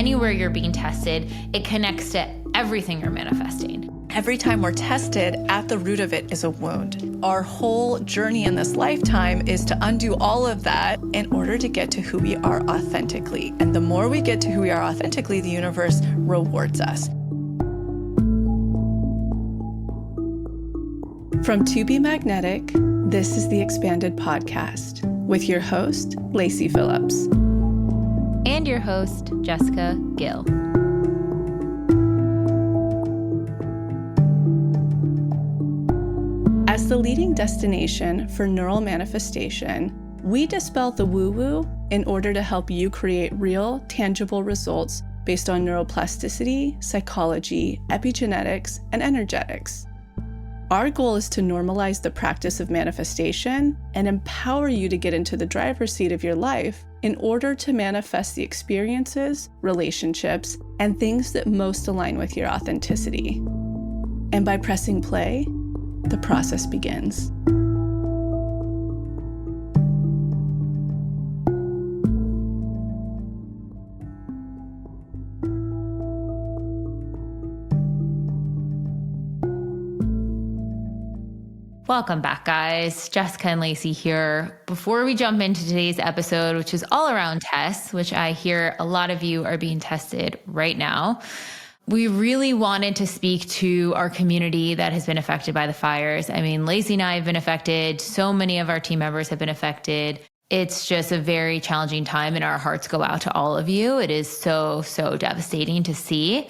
anywhere you're being tested, it connects to everything you're manifesting. Every time we're tested, at the root of it is a wound. Our whole journey in this lifetime is to undo all of that in order to get to who we are authentically. And the more we get to who we are authentically, the universe rewards us. From To Be Magnetic, this is the Expanded Podcast with your host, Lacy Phillips. And your host, Jessica Gill. As the leading destination for neural manifestation, we dispel the woo-woo in order to help you create real, tangible results based on neuroplasticity, psychology, epigenetics, and energetics. Our goal is to normalize the practice of manifestation and empower you to get into the driver's seat of your life in order to manifest the experiences, relationships, and things that most align with your authenticity. And by pressing play, the process begins. Welcome back, guys. Jessica and Lacy here. Before we jump into today's episode, which is all around tests, which I hear a lot of you are being tested right now, we really wanted to speak to our community that has been affected by the fires. I mean, Lacy and I have been affected. So many of our team members have been affected. It's just a very challenging time, and our hearts go out to all of you. It is so devastating to see.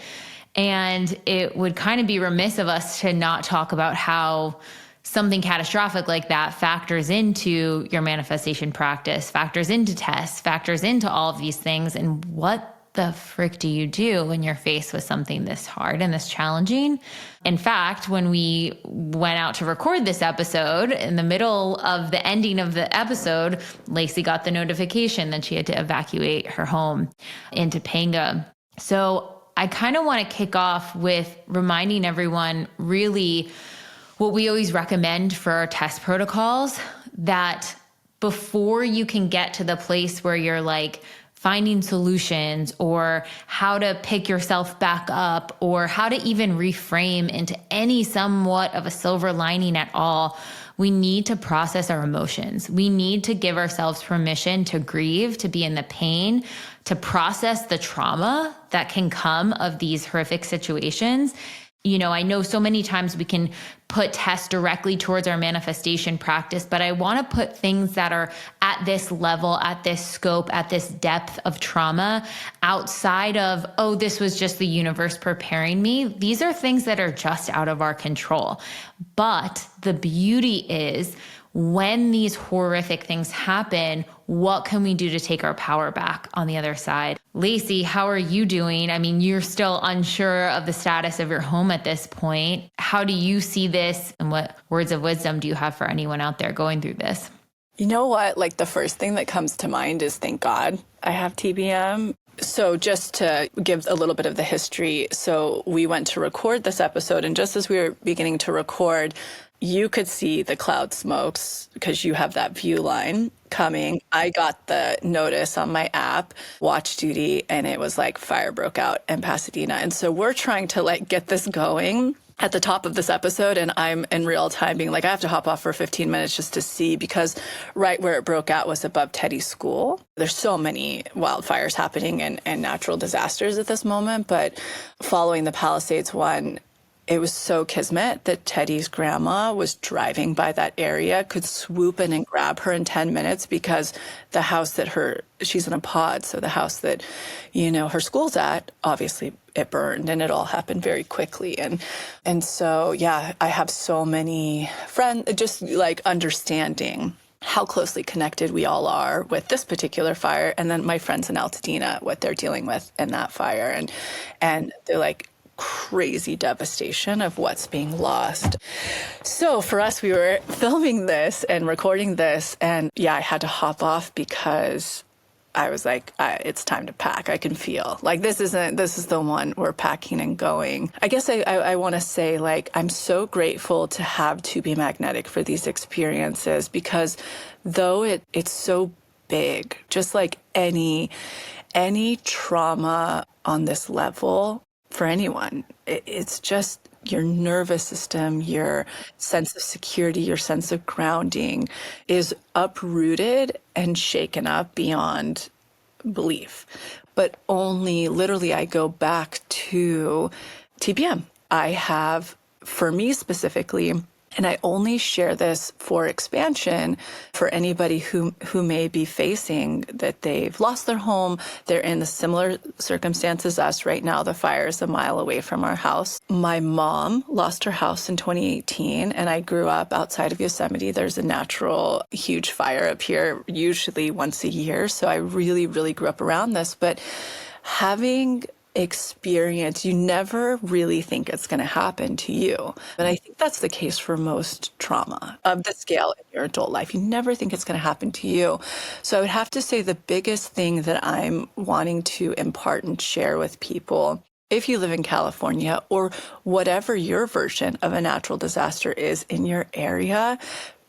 And it would kind of be remiss of us to not talk about how something catastrophic like that factors into your manifestation practice, factors into tests, factors into all of these things. And what the frick do you do when you're faced with something this hard and this challenging? In fact, when we went out to record this episode, in the middle of the ending of the episode, Lacy got the notification that she had to evacuate her home in Topanga. So I kind of want to kick off with reminding everyone really what we always recommend for our test protocols, that before you can get to the place where you're like finding solutions or how to pick yourself back up or how to even reframe into any somewhat of a silver lining at all, we need to process our emotions. We need to give ourselves permission to grieve, to be in the pain, to process the trauma that can come of these horrific situations. You know, I know so many times we can put tests directly towards our manifestation practice, but I want to put things that are at this level, at this scope, at this depth of trauma outside of, oh, this was just the universe preparing me. These are things that are just out of our control. But the beauty is, when these horrific things happen, what can we do to take our power back on the other side? Lacy, how are you doing? I mean, you're still unsure of the status of your home at this point. How do you see this? And what words of wisdom do you have for anyone out there going through this? You know what? Like, the first thing that comes to mind is, thank God I have TBM. So just to give a little bit of the history. So we went to record this episode, and just as we were beginning to record, you could see the cloud smokes because you have that view line coming. I got the notice on my app, Watch Duty, and it was like fire broke out in Pasadena. And so we're trying to like get this going at the top of this episode, and I'm in real time being like, I have to hop off for 15 minutes just to see, because right where it broke out was above Teddy's school. There's so many wildfires happening and natural disasters at this moment, but following the Palisades one, it was so kismet that Teddy's grandma was driving by that area, could swoop in and grab her in 10 minutes because the house that she's in a pod. So the house that, her school's at, obviously it burned, and it all happened very quickly. And so, yeah, I have so many friends just like understanding how closely connected we all are with this particular fire. And then my friends in Altadena, what they're dealing with in that fire. And they're like, crazy devastation of what's being lost. So for us, we were filming this and recording this, and yeah, I had to hop off because I was like, it's time to pack. I can feel like this is the one we're packing and going. I guess I want to say, like, I'm so grateful to have To Be Magnetic for these experiences, because though it's so big, just like any any trauma on this level for anyone, it's just your nervous system, your sense of security, your sense of grounding is uprooted and shaken up beyond belief. But only literally, I go back to TBM. I have, for me specifically, and I only share this for expansion for anybody who may be facing that they've lost their home. They're in the similar circumstances as us right now. The fire is a mile away from our house. My mom lost her house in 2018, and I grew up outside of Yosemite. There's a natural huge fire up here, usually once a year. So I really, really grew up around this. But having experience, you never really think it's going to happen to you. And I think that's the case for most trauma of the scale in your adult life. You never think it's going to happen to you. So I would have to say the biggest thing that I'm wanting to impart and share with people, if you live in California or whatever your version of a natural disaster is in your area,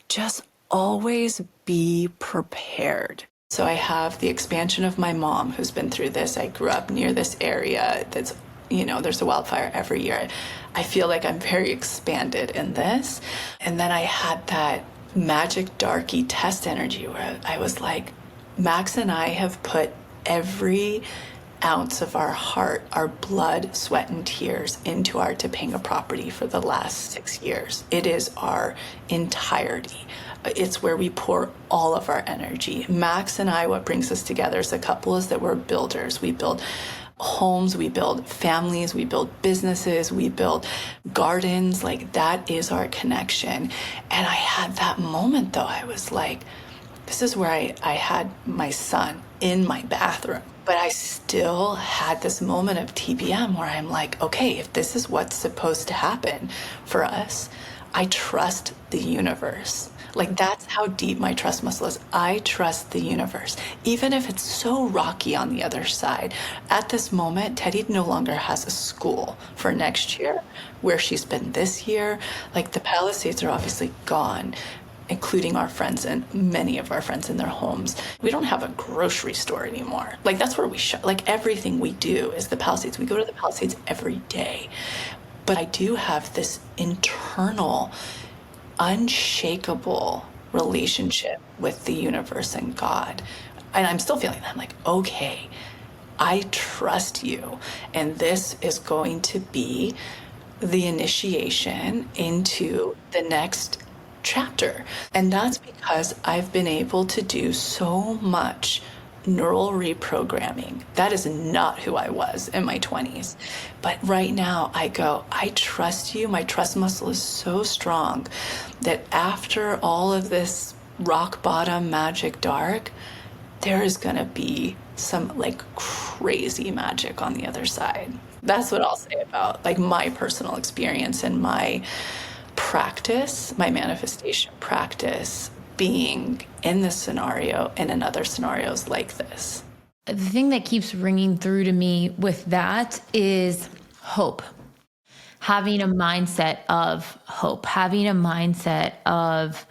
just always be prepared. So I have the expansion of my mom who's been through this. I grew up near this area that's, there's a wildfire every year. I feel like I'm very expanded in this. And then I had that magic darky test energy where I was like, Max and I have put every ounce of our heart, our blood, sweat, and tears into our Topanga property for the last 6 years. It is our entirety. It's where we pour all of our energy. Max and I, what brings us together as a couple is that we're builders. We build homes, we build families, we build businesses, we build gardens. Like, that is our connection. And I had that moment though. I was like, this is where I had my son in my bathroom. But I still had this moment of TBM where I'm like, okay, if this is what's supposed to happen for us, I trust the universe. Like, that's how deep my trust muscle is. I trust the universe. Even if it's so rocky on the other side. At this moment, Teddy no longer has a school for next year where she's been this year. Like, the Palisades are obviously gone, including our friends and many of our friends in their homes. We don't have a grocery store anymore. Like, that's where we shop. Like, everything we do is the Palisades. We go to the Palisades every day. But I do have this internal, unshakable relationship with the universe and God. And I'm still feeling that. I'm like, okay, I trust you. And this is going to be the initiation into the next chapter. And that's because I've been able to do so much neural reprogramming. That is not who I was in my 20s. But right now I go, I trust you. My trust muscle is so strong that after all of this rock bottom magic dark, there is going to be some like crazy magic on the other side. That's what I'll say about like my personal experience and my practice, my manifestation practice, being in this scenario and in other scenarios like this. The thing that keeps ringing through to me with that is hope. Having a mindset of hope, having a mindset of,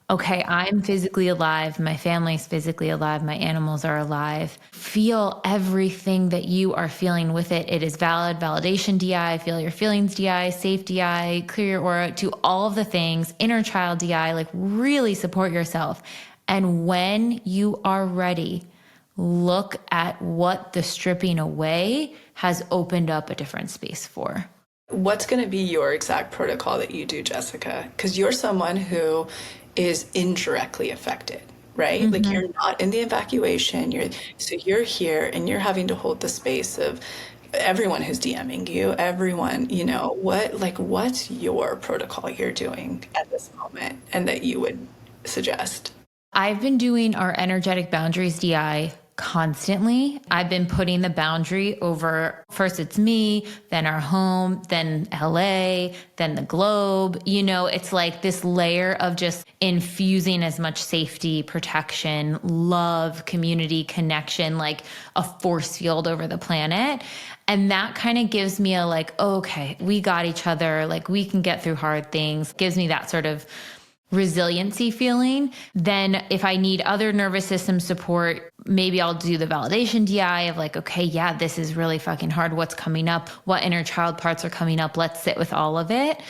okay, I'm physically alive, my family's physically alive, my animals are alive. Feel everything that you are feeling with it. It is valid, validation DI, feel your feelings DI, safe DI, clear your aura, do all of the things, inner child DI, like really support yourself. And when you are ready, look at what the stripping away has opened up a different space for. What's going to be your exact protocol that you do, Jessica? Because you're someone who is indirectly affected, right? Mm-hmm. Like, you're not in the evacuation. So you're here and you're having to hold the space of everyone who's DMing you, everyone, what's your protocol you're doing at this moment and that you would suggest? I've been doing our energetic boundaries DI constantly. I've been putting the boundary over, first it's me, then our home, then LA, then the globe. It's like this layer of just infusing as much safety, protection, love, community, connection, like a force field over the planet. And that kind of gives me a like, okay, we got each other. Like, we can get through hard things. Gives me that sort of resiliency feeling. Then if I need other nervous system support, maybe I'll do the validation DI of like, okay, yeah, this is really fucking hard. What's coming up? What inner child parts are coming up? Let's sit with all of it.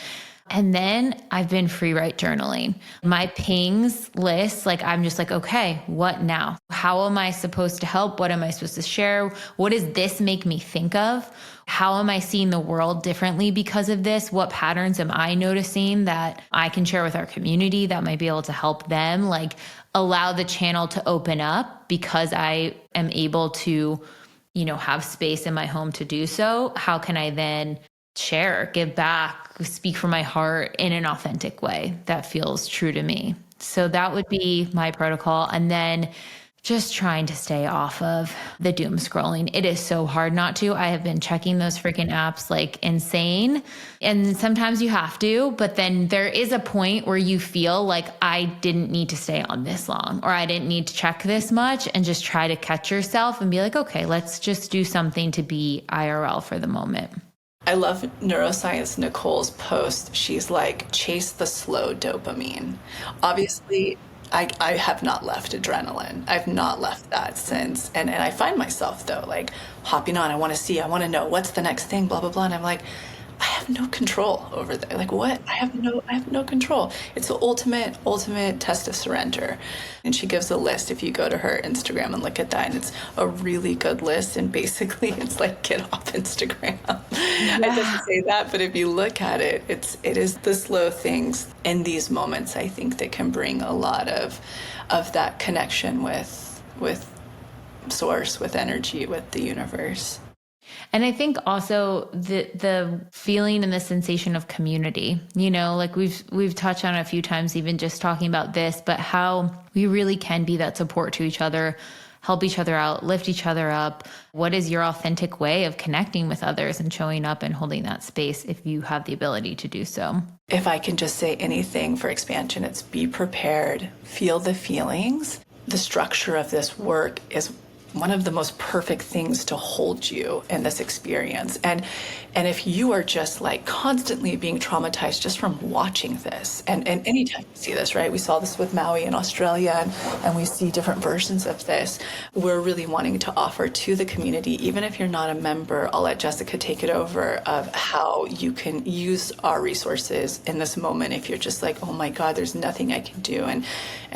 And then I've been free write journaling. My pings list, like I'm just like, okay, what now? How am I supposed to help? What am I supposed to share? What does this make me think of? How am I seeing the world differently because of this? What patterns am I noticing that I can share with our community that might be able to help them? Like allow the channel to open up because I am able to, have space in my home to do so. How can I then share, give back, speak from my heart in an authentic way that feels true to me? So that would be my protocol. And then just trying to stay off of the doom scrolling. It is so hard not to. I have been checking those freaking apps like insane. And sometimes you have to, but then there is a point where you feel like I didn't need to stay on this long, or I didn't need to check this much, and just try to catch yourself and be like, okay, let's just do something to be IRL for the moment. I love neuroscience Nicole's post. She's like, chase the slow dopamine. Obviously, I have not left adrenaline. I've not left that since. And I find myself, though, like hopping on. I want to see, I want to know what's the next thing, blah, blah, blah. And I'm like, I have no control over that. Like, what? I have no control. It's the ultimate test of surrender. And she gives a list. If you go to her Instagram and look at that, and it's a really good list. And basically it's like, get off Instagram. Yeah. It doesn't say that, but if you look at it, it is the slow things in these moments, I think, that can bring a lot of that connection with source, with energy, with the universe. And I think also the feeling and the sensation of community, like we've touched on a few times, even just talking about this, but how we really can be that support to each other, help each other out, lift each other up. What is your authentic way of connecting with others and showing up and holding that space if you have the ability to do so? If I can just say anything for expansion, it's be prepared, feel the feelings. The structure of this work is one of the most perfect things to hold you in this experience. And if you are just like constantly being traumatized just from watching this, and anytime you see this, right? We saw this with Maui in Australia, and we see different versions of this. We're really wanting to offer to the community, even if you're not a member, I'll let Jessica take it over, of how you can use our resources in this moment if you're just like, oh my God, there's nothing I can do. And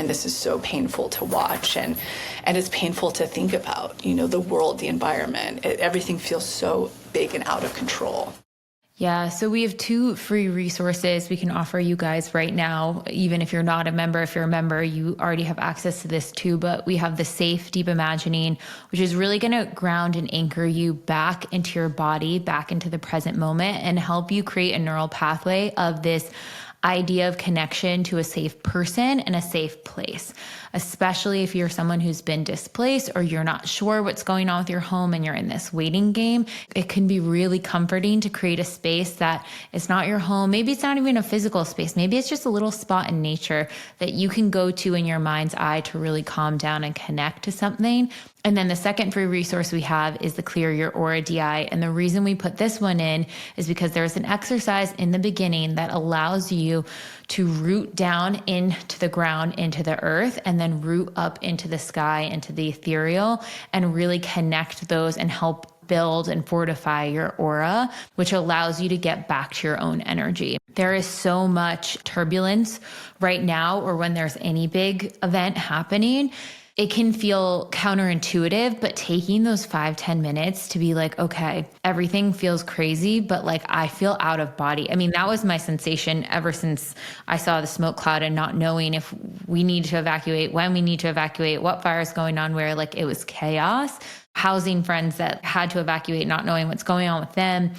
this is so painful to watch. And it's painful to think about, the world, the environment, everything feels so big and out of control. Yeah. So we have 2 free resources we can offer you guys right now. Even if you're not a member, if you're a member, you already have access to this too. But we have the Safe Deep Imagining, which is really going to ground and anchor you back into your body, back into the present moment, and help you create a neural pathway of this idea of connection to a safe person and a safe place, especially if you're someone who's been displaced or you're not sure what's going on with your home and you're in this waiting game. It can be really comforting to create a space that is not your home. Maybe it's not even a physical space. Maybe it's just a little spot in nature that you can go to in your mind's eye to really calm down and connect to something. And then the second free resource we have is the Clear Your Aura DI. And the reason we put this one in is because there's an exercise in the beginning that allows you to root down into the ground, into the earth, and then root up into the sky, into the ethereal, and really connect those and help build and fortify your aura, which allows you to get back to your own energy. There is so much turbulence right now, or when there's any big event happening, it can feel counterintuitive, but taking those 5-10 minutes to be like, okay, everything feels crazy, but like I feel out of body. I mean, that was my sensation ever since I saw the smoke cloud and not knowing if we need to evacuate, when we need to evacuate, what fire is going on where. Like it was chaos. Housing friends that had to evacuate, not knowing what's going on with them.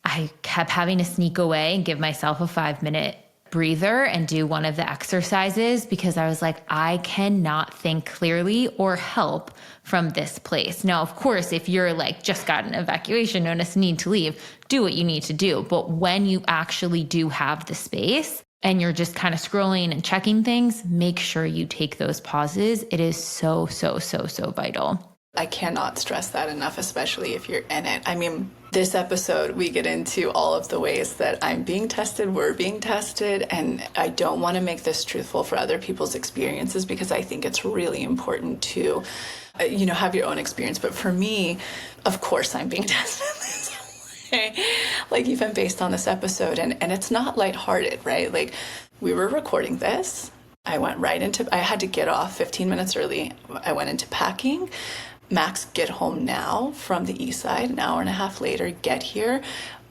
I kept having to sneak away and give myself a 5-minute breather and do one of the exercises because I was like, I cannot think clearly or help from this place. Now, of course, if you're like just got an evacuation notice, need to leave, do what you need to do. But when you actually do have the space and you're just kind of scrolling and checking things, make sure you take those pauses. It is so, so, so, so vital. I cannot stress that enough, especially if you're in it. I mean, this episode, we get into all of the ways that I'm being tested, we're being tested, and I don't want to make this truthful for other people's experiences because I think it's really important to, have your own experience. But for me, of course, I'm being tested in this way, like even based on this episode. And it's not lighthearted, right? Like we were recording this. I had to get off 15 minutes early. I went into packing. Max, get home now from the east side, an hour and a half later, get here,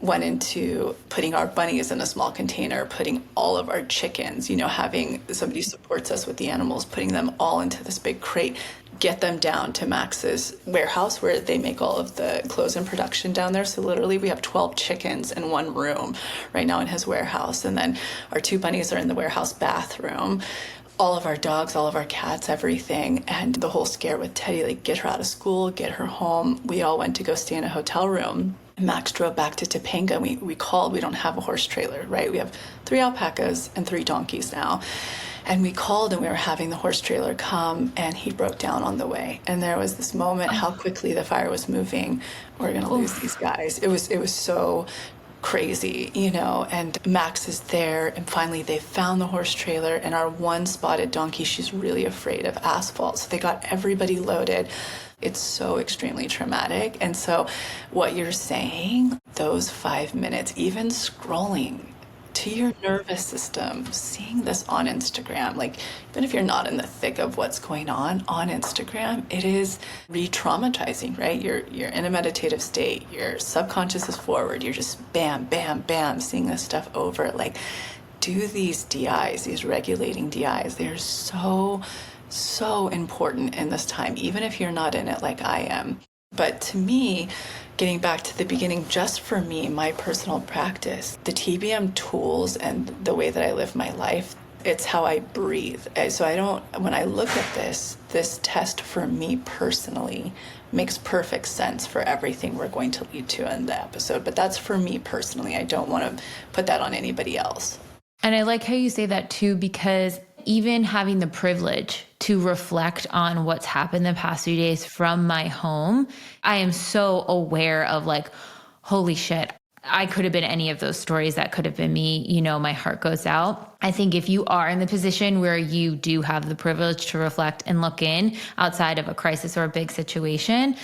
went into putting our bunnies in a small container, putting all of our chickens, having somebody supports us with the animals, putting them all into this big crate, get them down to Max's warehouse where they make all of the clothes in production down there. So literally we have 12 chickens in one room right now in his warehouse. And then our 2 bunnies are in the warehouse bathroom. All of our dogs, all of our cats, everything. And the whole scare with Teddy, like get her out of school, get her home. We all went to go stay in a hotel room. Max drove back to Topanga. We called, we don't have a horse trailer, right? We have 3 alpacas and 3 donkeys now. And we called and we were having the horse trailer come and he broke down on the way. And there was this moment, how quickly the fire was moving. We're going to lose these guys. It was so crazy, and Max is there, and finally they found the horse trailer, and our one spotted donkey, she's really afraid of asphalt, so they got everybody loaded. It's so extremely traumatic. And so what you're saying, those 5 minutes, even scrolling to your nervous system, seeing this on Instagram, like even if you're not in the thick of what's going on Instagram, it is re-traumatizing, right? You're in a meditative state, your subconscious is forward, you're just bam, bam, bam, seeing this stuff over. Like, do these DIs, these regulating DIs, they're so important in this time, even if you're not in it like I am. But to me, getting back to the beginning, just for me, my personal practice, the TBM tools and the way that I live my life, it's how I breathe. So when I look at this test for me personally makes perfect sense for everything we're going to lead to in the episode. But that's for me personally. I don't want to put that on anybody else. And I like how you say that too, because even having the privilege to reflect on what's happened the past few days from my home, I am so aware of like, holy shit, I could have been any of those stories. That could have been me. My heart goes out. I think if you are in the position where you do have the privilege to reflect and look in outside of a crisis or a big situation,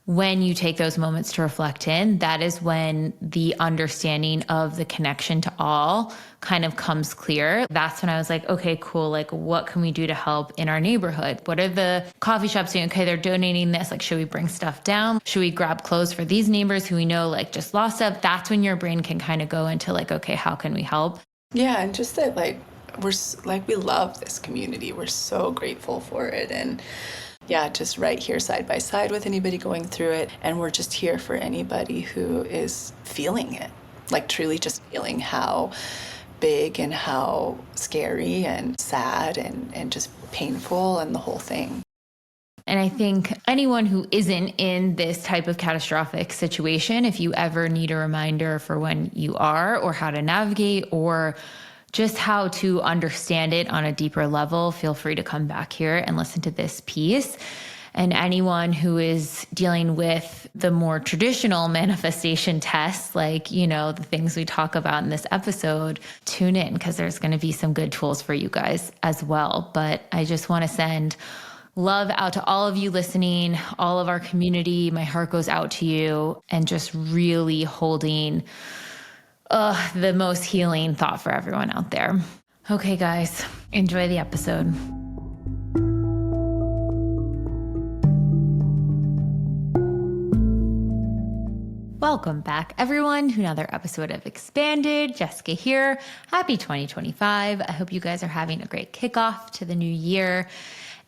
when you take those moments to reflect in, that is when the understanding of the connection to all kind of comes clear. That's when I was like, okay, cool. Like, what can we do to help in our neighborhood? What are the coffee shops doing? Okay, they're donating this. Like, should we bring stuff down? Should we grab clothes for these neighbors who we know like just lost stuff? That's when your brain can kind of go into like, okay, how can we help? Yeah, and just that we love this community. We're so grateful for it. And yeah, just right here side by side with anybody going through it. And we're just here for anybody who is feeling it, like truly just feeling how big and how scary and sad and just painful and the whole thing. And I think anyone who isn't in this type of catastrophic situation, if you ever need a reminder for when you are or how to navigate or just how to understand it on a deeper level, feel free to come back here and listen to this piece. And anyone who is dealing with the more traditional manifestation tests, like, the things we talk about in this episode, tune in because there's going to be some good tools for you guys as well. But I just want to send love out to all of you listening, all of our community. My heart goes out to you, and just really holding the most healing thought for everyone out there. Okay, guys, enjoy the episode. Welcome back, everyone, to another episode of Expanded. Jessica here. Happy 2025. I hope you guys are having a great kickoff to the new year.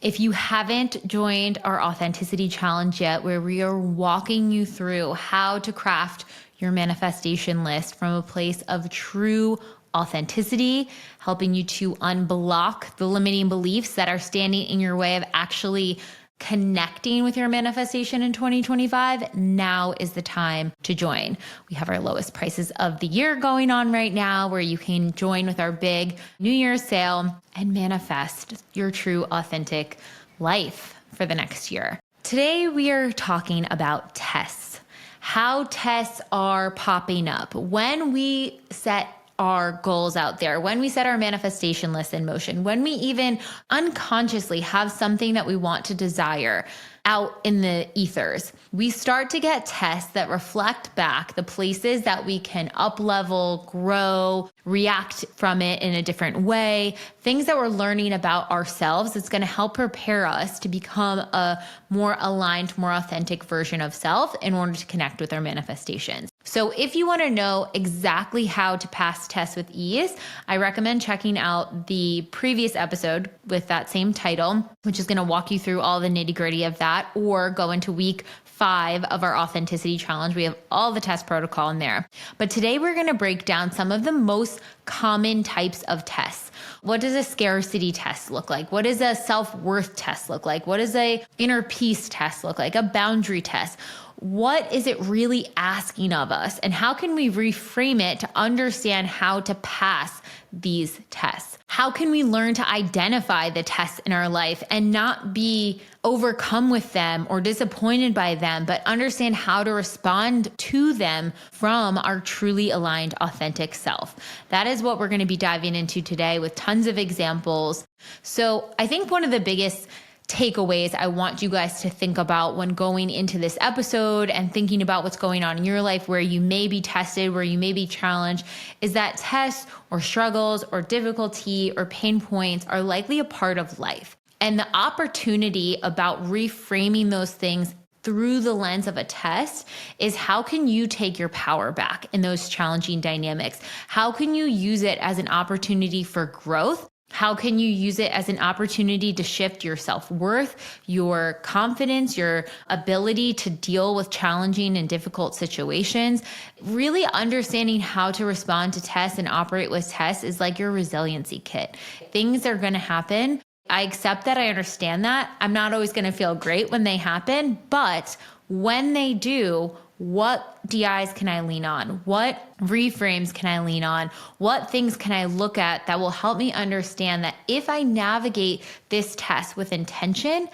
If you haven't joined our Authenticity Challenge yet, where we are walking you through how to craft your manifestation list from a place of true authenticity, helping you to unblock the limiting beliefs that are standing in your way of actually connecting with your manifestation in 2025, now is the time to join. We have our lowest prices of the year going on right now, where you can join with our big New Year's sale and manifest your true authentic life for the next year. Today we are talking about tests, how tests are popping up when we set our goals out there, when we set our manifestation list in motion, when we even unconsciously have something that we want to desire out in the ethers. We start to get tests that reflect back the places that we can up level, grow, react from it in a different way, things that we're learning about ourselves that's going to help prepare us to become a more aligned, more authentic version of self in order to connect with our manifestations. So if you want to know exactly how to pass tests with ease, I recommend checking out the previous episode with that same title, which is going to walk you through all the nitty gritty of that, or go into week 5 of our authenticity challenge. We have all the test protocol in there. But today we're going to break down some of the most common types of tests. What does a scarcity test look like? What does a self-worth test look like? What does a inner peace test look like? A boundary test? What is it really asking of us? And how can we reframe it to understand how to pass these tests? How can we learn to identify the tests in our life and not be overcome with them or disappointed by them, but understand how to respond to them from our truly aligned, authentic self? That is what we're going to be diving into today with tons of examples. So I think one of the biggest takeaways I want you guys to think about when going into this episode and thinking about what's going on in your life, where you may be tested, where you may be challenged, is that tests or struggles or difficulty or pain points are likely a part of life. And the opportunity about reframing those things through the lens of a test is, how can you take your power back in those challenging dynamics? How can you use it as an opportunity for growth? How can you use it as an opportunity to shift your self-worth, your confidence, your ability to deal with challenging and difficult situations? Really understanding how to respond to tests and operate with tests is like your resiliency kit. Things are going to happen. I accept that. I understand that. I'm not always going to feel great when they happen, but when they do, what DIs can I lean on? What reframes can I lean on? What things can I look at that will help me understand that if I navigate this test with intention,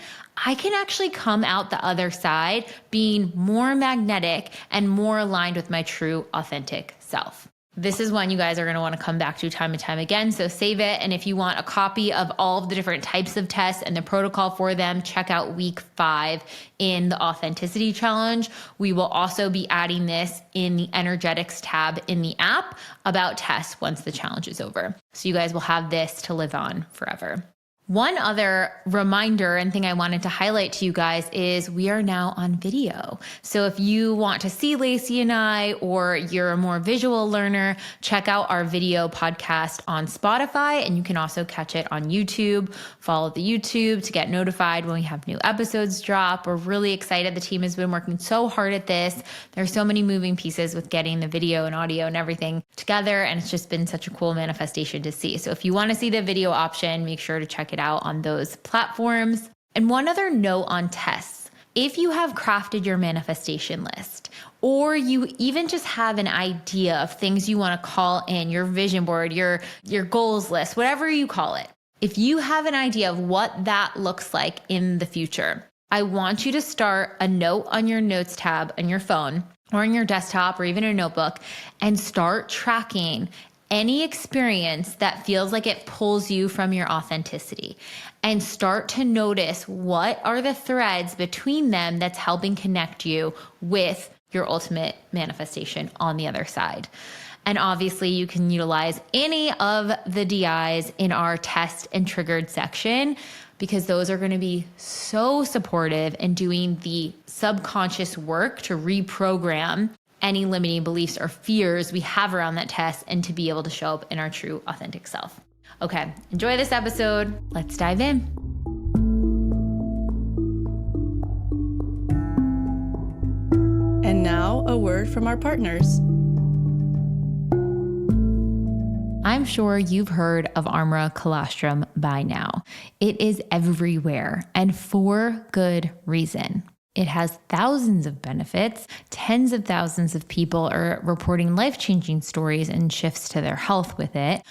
I can actually come out the other side being more magnetic and more aligned with my true, authentic self. This is one you guys are going to want to come back to time and time again. So save it. And if you want a copy of all of the different types of tests and the protocol for them, check out week 5 in the Authenticity Challenge. We will also be adding this in the Energetics tab in the app about tests once the challenge is over. So you guys will have this to live on forever. One other reminder and thing I wanted to highlight to you guys is we are now on video. So if you want to see Lacy and I, or you're a more visual learner, check out our video podcast on Spotify, and you can also catch it on YouTube. Follow the YouTube to get notified when we have new episodes drop. We're really excited. The team has been working so hard at this. There's so many moving pieces with getting the video and audio and everything together, and it's just been such a cool manifestation to see. So if you want to see the video option, make sure to check it out on those platforms. And one other note on tests: if you have crafted your manifestation list, or you even just have an idea of things you want to call in your vision board, your goals list, whatever you call it, if you have an idea of what that looks like in the future, I want you to start a note on your notes tab on your phone or on your desktop or even a notebook, and start tracking any experience that feels like it pulls you from your authenticity, and start to notice what are the threads between them that's helping connect you with your ultimate manifestation on the other side. And obviously you can utilize any of the DIs in our test and triggered section, because those are going to be so supportive in doing the subconscious work to reprogram any limiting beliefs or fears we have around that test, and to be able to show up in our true authentic self. Okay, enjoy this episode. Let's dive in. And now a word from our partners. I'm sure you've heard of Armra colostrum by now. It is everywhere, and for good reason. It has thousands of benefits. Tens of thousands of people are reporting life-changing stories and shifts to their health with it.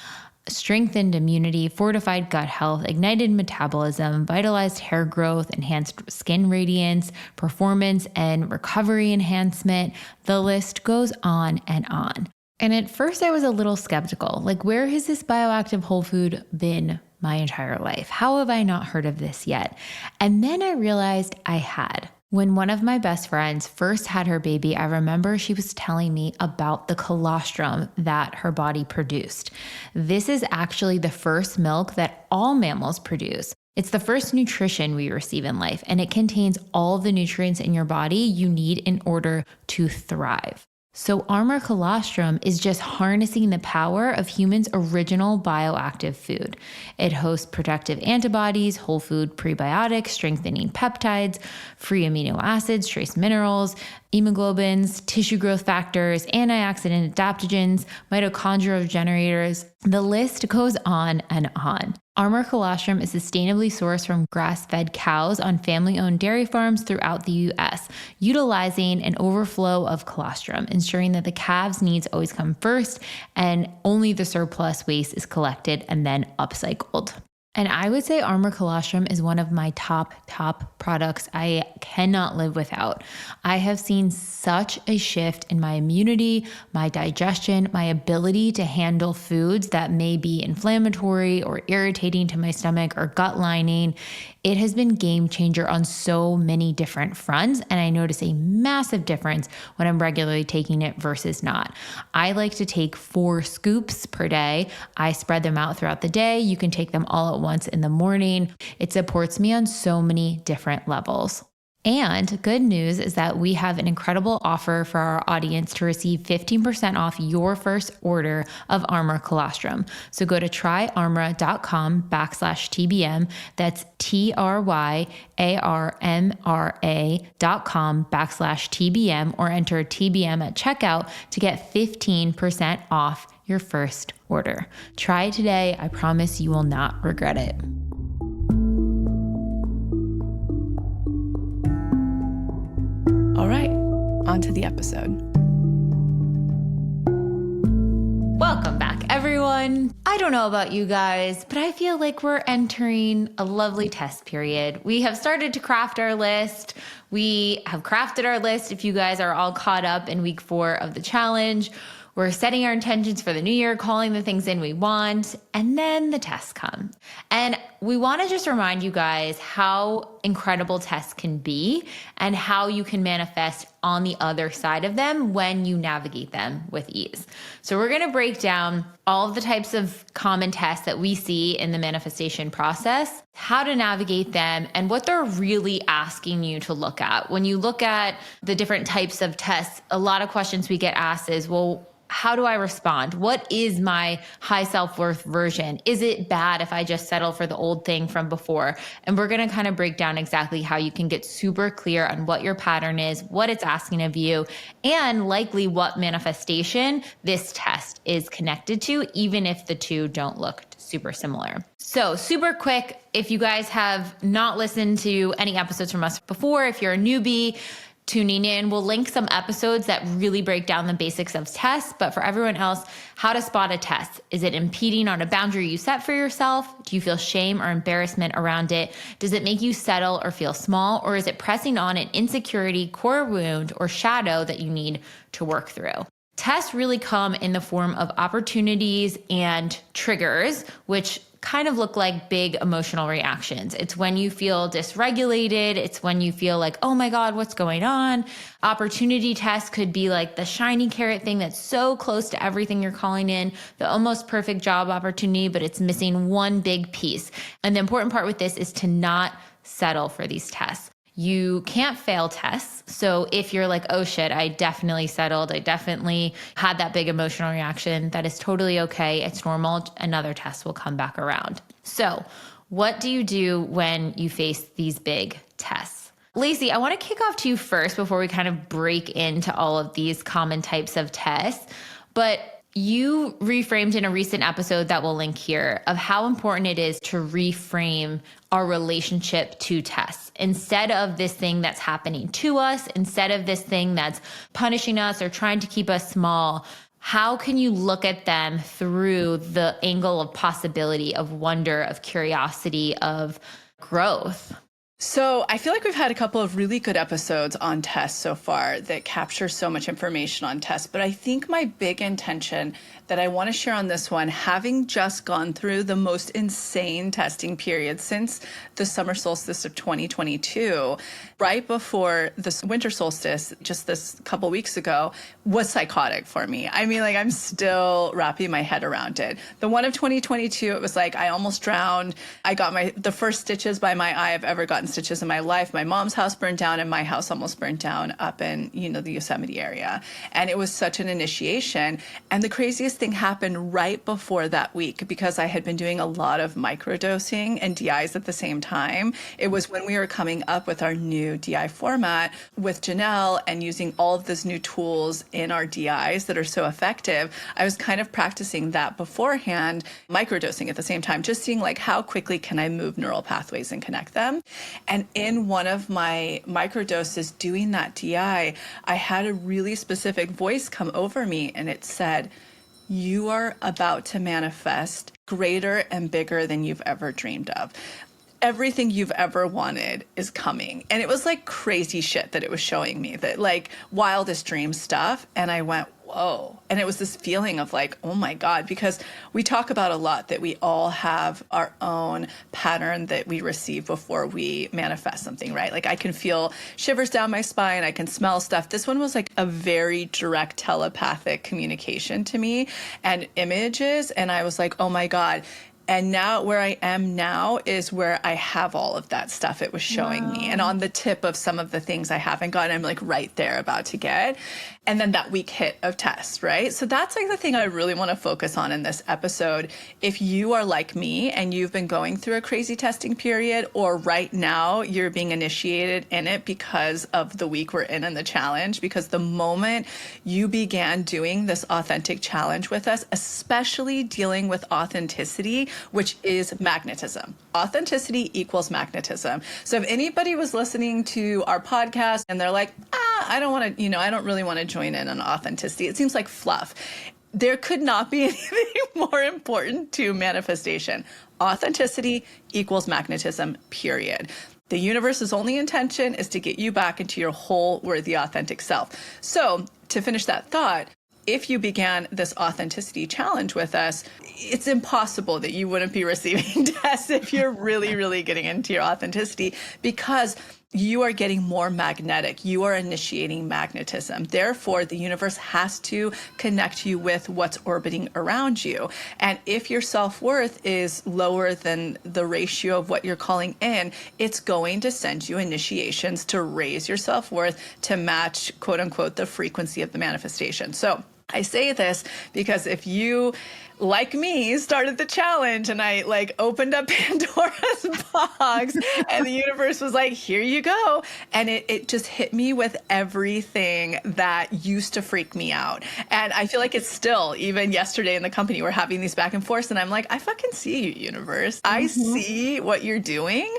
strengthened immunity, fortified gut health, ignited metabolism, vitalized hair growth, enhanced skin radiance, performance and recovery enhancement. The list goes on and on. And at first I was a little skeptical, like, where has this bioactive whole food been my entire life? How have I not heard of this yet? And then I realized I had. When one of my best friends first had her baby, I remember she was telling me about the colostrum that her body produced. This is actually the first milk that all mammals produce. It's the first nutrition we receive in life, and it contains all the nutrients in your body you need in order to thrive. So Armor Colostrum is just harnessing the power of humans' original bioactive food. It hosts protective antibodies, whole food prebiotics, strengthening peptides, free amino acids, trace minerals, hemoglobins, tissue growth factors, antioxidant adaptogens, mitochondrial regenerators. The list goes on and on. Armor Colostrum is sustainably sourced from grass-fed cows on family-owned dairy farms throughout the U.S., utilizing an overflow of colostrum, ensuring that the calves' needs always come first and only the surplus waste is collected and then upcycled. And I would say Armor Colostrum is one of my top products I cannot live without. I have seen such a shift in my immunity, my digestion, my ability to handle foods that may be inflammatory or irritating to my stomach or gut lining. It has been game changer on so many different fronts, and I notice a massive difference when I'm regularly taking it versus not. I like to take 4 scoops per day. I spread them out throughout the day. You can take them all at once in the morning. It supports me on so many different levels. And good news is that we have an incredible offer for our audience to receive 15% off your first order of Armor Colostrum. So go to tryarmra.com/TBM. That's TRYARMRA.com/TBM, or enter TBM at checkout to get 15% off your first order. Try it today. I promise you will not regret it. All right, on to the episode. Welcome back, everyone. I don't know about you guys, but I feel like we're entering a lovely test period. We have started to craft our list. We have crafted our list. If you guys are all caught up in week 4 of the challenge, we're setting our intentions for the new year, calling the things in we want, and then the tests come. And we want to just remind you guys how incredible tests can be and how you can manifest on the other side of them when you navigate them with ease. So we're going to break down all of the types of common tests that we see in the manifestation process, how to navigate them, and what they're really asking you to look at. When you look at the different types of tests, a lot of questions we get asked is, well, how do I respond? What is my high self-worth version? Is it bad if I just settle for the old thing from before? And we're going to kind of break down exactly how you can get super clear on what your pattern is, what it's asking of you, and likely what manifestation this test is connected to, even if the two don't look super similar. So super quick, if you guys have not listened to any episodes from us before, if you're a newbie, tuning in, we'll link some episodes that really break down the basics of tests. But for everyone else, how to spot a test. Is it impeding on a boundary you set for yourself? Do you feel shame or embarrassment around it? Does it make you settle or feel small? Or is it pressing on an insecurity, core wound, or shadow that you need to work through? Tests really come in the form of opportunities and triggers, which kind of look like big emotional reactions. It's when you feel dysregulated. It's when you feel like, oh my God, what's going on? Opportunity tests could be like the shiny carrot thing that's so close to everything you're calling in, the almost perfect job opportunity, but it's missing one big piece. And the important part with this is to not settle for these tests. You can't fail tests. So if you're like, oh shit, I definitely settled, I definitely had that big emotional reaction, that is totally okay. It's normal. Another test will come back around. So what do you do when you face these big tests? Lacy, I want to kick off to you first before we kind of break into all of these common types of tests. But you reframed in a recent episode that we'll link here of how important it is to reframe our relationship to tests. Instead of this thing that's happening to us, instead of this thing that's punishing us or trying to keep us small, how can you look at them through the angle of possibility, of wonder, of curiosity, of growth? So I feel like we've had a couple of really good episodes on tests so far that capture so much information on tests. But I think my big intention that I want to share on this one, having just gone through the most insane testing period since the summer solstice of 2022, right before the winter solstice, just this couple weeks ago, was psychotic for me. I mean, like, I'm still wrapping my head around it. The one of 2022, it was like I almost drowned. I got the first stitches by my eye I've ever gotten stitches in my life. My mom's house burned down and my house almost burned down up in, the Yosemite area. And it was such an initiation. And the craziest thing happened right before that week because I had been doing a lot of microdosing and DIs at the same time. It was when we were coming up with our new DI format with Janelle and using all of those new tools in our DIs that are so effective. I was kind of practicing that beforehand, microdosing at the same time, just seeing like how quickly can I move neural pathways and connect them. And in one of my microdoses doing that DI, I had a really specific voice come over me and it said, "You are about to manifest greater and bigger than you've ever dreamed of. Everything you've ever wanted is coming." And it was like crazy shit that it was showing me, that like wildest dream stuff. And I went, whoa. And it was this feeling of like, oh my God, because we talk about a lot that we all have our own pattern that we receive before we manifest something, right? Like I can feel shivers down my spine. I can smell stuff. This one was like a very direct telepathic communication to me and images. And I was like, oh my God. And now where I am now is where I have all of that stuff it was showing me. And on the tip of some of the things I haven't gotten, I'm like right there about to get. And then that week hit of tests, right? So that's like the thing I really want to focus on in this episode. If you are like me and you've been going through a crazy testing period, or right now you're being initiated in it because of the week we're in the challenge, because the moment you began doing this authentic challenge with us, especially dealing with authenticity, which is magnetism. Authenticity equals magnetism. So if anybody was listening to our podcast and they're like, I don't want to, I don't really want to join in on authenticity. It seems like fluff. There could not be anything more important to manifestation. Authenticity equals magnetism, period. The universe's only intention is to get you back into your whole, worthy, authentic self. So to finish that thought, if you began this authenticity challenge with us, it's impossible that you wouldn't be receiving tests if you're really, really getting into your authenticity, because you are getting more magnetic. You are initiating magnetism. Therefore, the universe has to connect you with what's orbiting around you. And if your self-worth is lower than the ratio of what you're calling in, it's going to send you initiations to raise your self-worth to match, quote unquote, the frequency of the manifestation. So I say this because if you, like me, started the challenge and I like opened up Pandora's box and the universe was like, here you go. And it just hit me with everything that used to freak me out. And I feel like it's still, even yesterday in the company, we're having these back and forth and I'm like, I fucking see you, universe. I see what you're doing.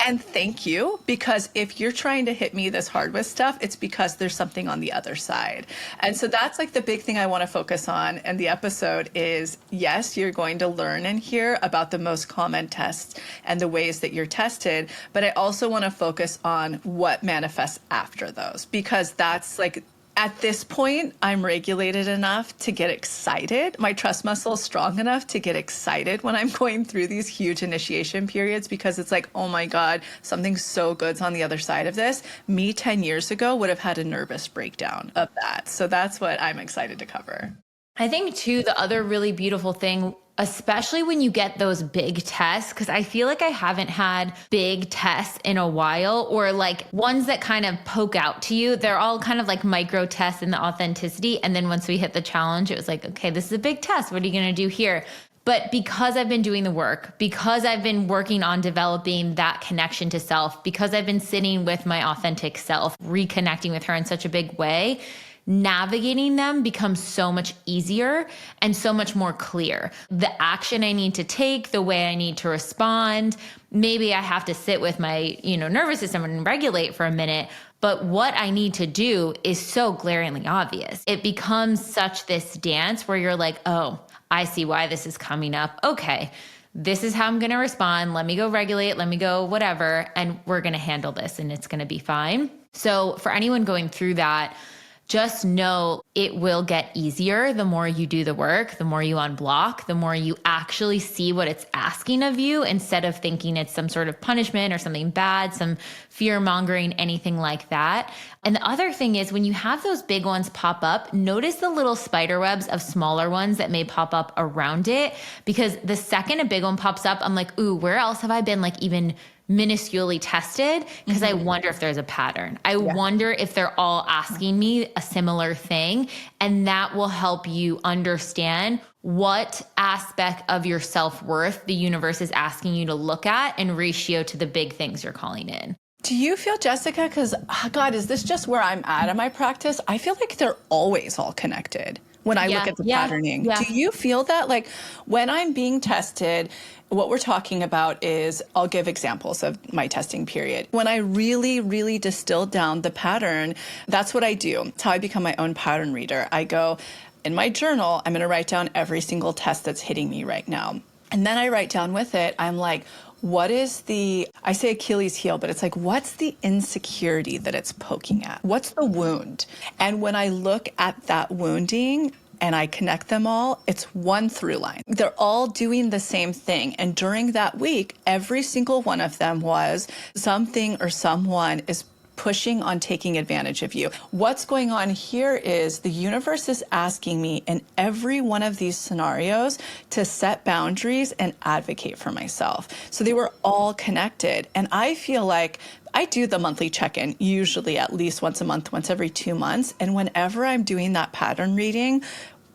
And thank you, because if you're trying to hit me this hard with stuff, it's because there's something on the other side. And so that's like the big thing I want to focus on. And the episode is, yes, you're going to learn and hear about the most common tests and the ways that you're tested. But I also want to focus on what manifests after those, because that's like, at this point, I'm regulated enough to get excited. My trust muscle is strong enough to get excited when I'm going through these huge initiation periods, because it's like, oh my God, something so good's on the other side of this. Me 10 years ago would have had a nervous breakdown of that. So that's what I'm excited to cover. I think too, the other really beautiful thing, especially when you get those big tests, because I feel like I haven't had big tests in a while, or like ones that kind of poke out to you. They're all kind of like micro tests in the authenticity. And then once we hit the challenge, it was like, okay, this is a big test. What are you going to do here? But because I've been doing the work, because I've been working on developing that connection to self, because I've been sitting with my authentic self, reconnecting with her in such a big way, navigating them becomes so much easier and so much more clear. The action I need to take, the way I need to respond, maybe I have to sit with my, nervous system and regulate for a minute, But what I need to do is so glaringly obvious. It becomes such this dance where you're like, oh, I see why this is coming up. Okay, this is how I'm going to respond. Let me go regulate. Let me go whatever. And we're going to handle this and it's going to be fine. So for anyone going through that, just know it will get easier the more you do the work, the more you unblock, the more you actually see what it's asking of you instead of thinking it's some sort of punishment or something bad, some fear mongering, anything like that. And the other thing is when you have those big ones pop up, notice the little spider webs of smaller ones that may pop up around it. Because the second a big one pops up, I'm like, ooh, where else have I been like even minusculely tested? Because I wonder if there's a pattern. I wonder if they're all asking me a similar thing. And that will help you understand what aspect of your self-worth the universe is asking you to look at in ratio to the big things you're calling in. Do you feel, Jessica, because God, is this just where I'm at in my practice? I feel like they're always all connected when I look at the patterning. Do you feel that? Like when I'm being tested, what we're talking about is, I'll give examples of my testing period. When I really, really distill down the pattern, that's what I do. It's how I become my own pattern reader. I go in my journal, I'm going to write down every single test that's hitting me right now. And then I write down with it, I'm like, what is I say Achilles heel, but it's like, what's the insecurity that it's poking at? What's the wound? And when I look at that wounding and I connect them all, it's one through line. They're all doing the same thing. And during that week, every single one of them was something or someone is pushing on taking advantage of you. What's going on here is the universe is asking me in every one of these scenarios to set boundaries and advocate for myself. So they were all connected. And I feel like I do the monthly check-in, usually at least once a month, once every 2 months. And whenever I'm doing that pattern reading,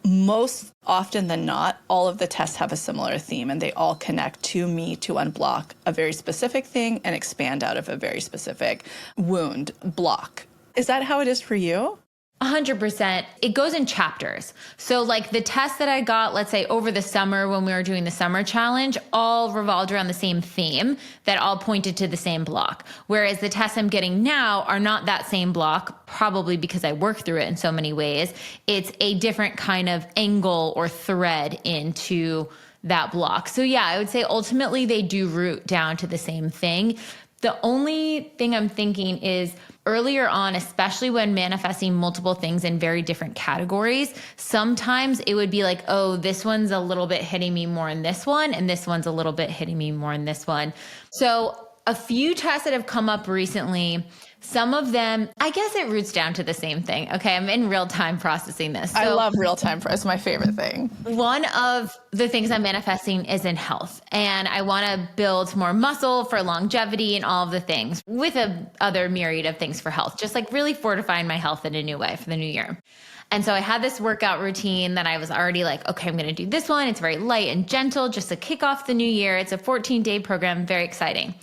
most often than not, all of the tests have a similar theme and they all connect to me to unblock a very specific thing and expand out of a very specific wound block. Is that how it is for you? 100%. It goes in chapters. So like the tests that I got, let's say over the summer when we were doing the summer challenge, all revolved around the same theme that all pointed to the same block. Whereas the tests I'm getting now are not that same block, probably because I work through it in so many ways. It's a different kind of angle or thread into that block. So yeah, I would say ultimately they do root down to the same thing. The only thing I'm thinking is earlier on, especially when manifesting multiple things in very different categories, sometimes it would be like, oh, this one's a little bit hitting me more in this one, and this one's a little bit hitting me more in this one. So a few tests that have come up recently, some of them, I guess it roots down to the same thing. Okay, I'm in real time processing this. I love real time. It's my favorite thing. One of the things I'm manifesting is in health. And I want to build more muscle for longevity and all of the things with a other myriad of things for health, just like really fortifying my health in a new way for the new year. And so I had this workout routine that I was already like, okay, I'm going to do this one. It's very light and gentle just to kick off the new year. It's a 14-day program, very exciting.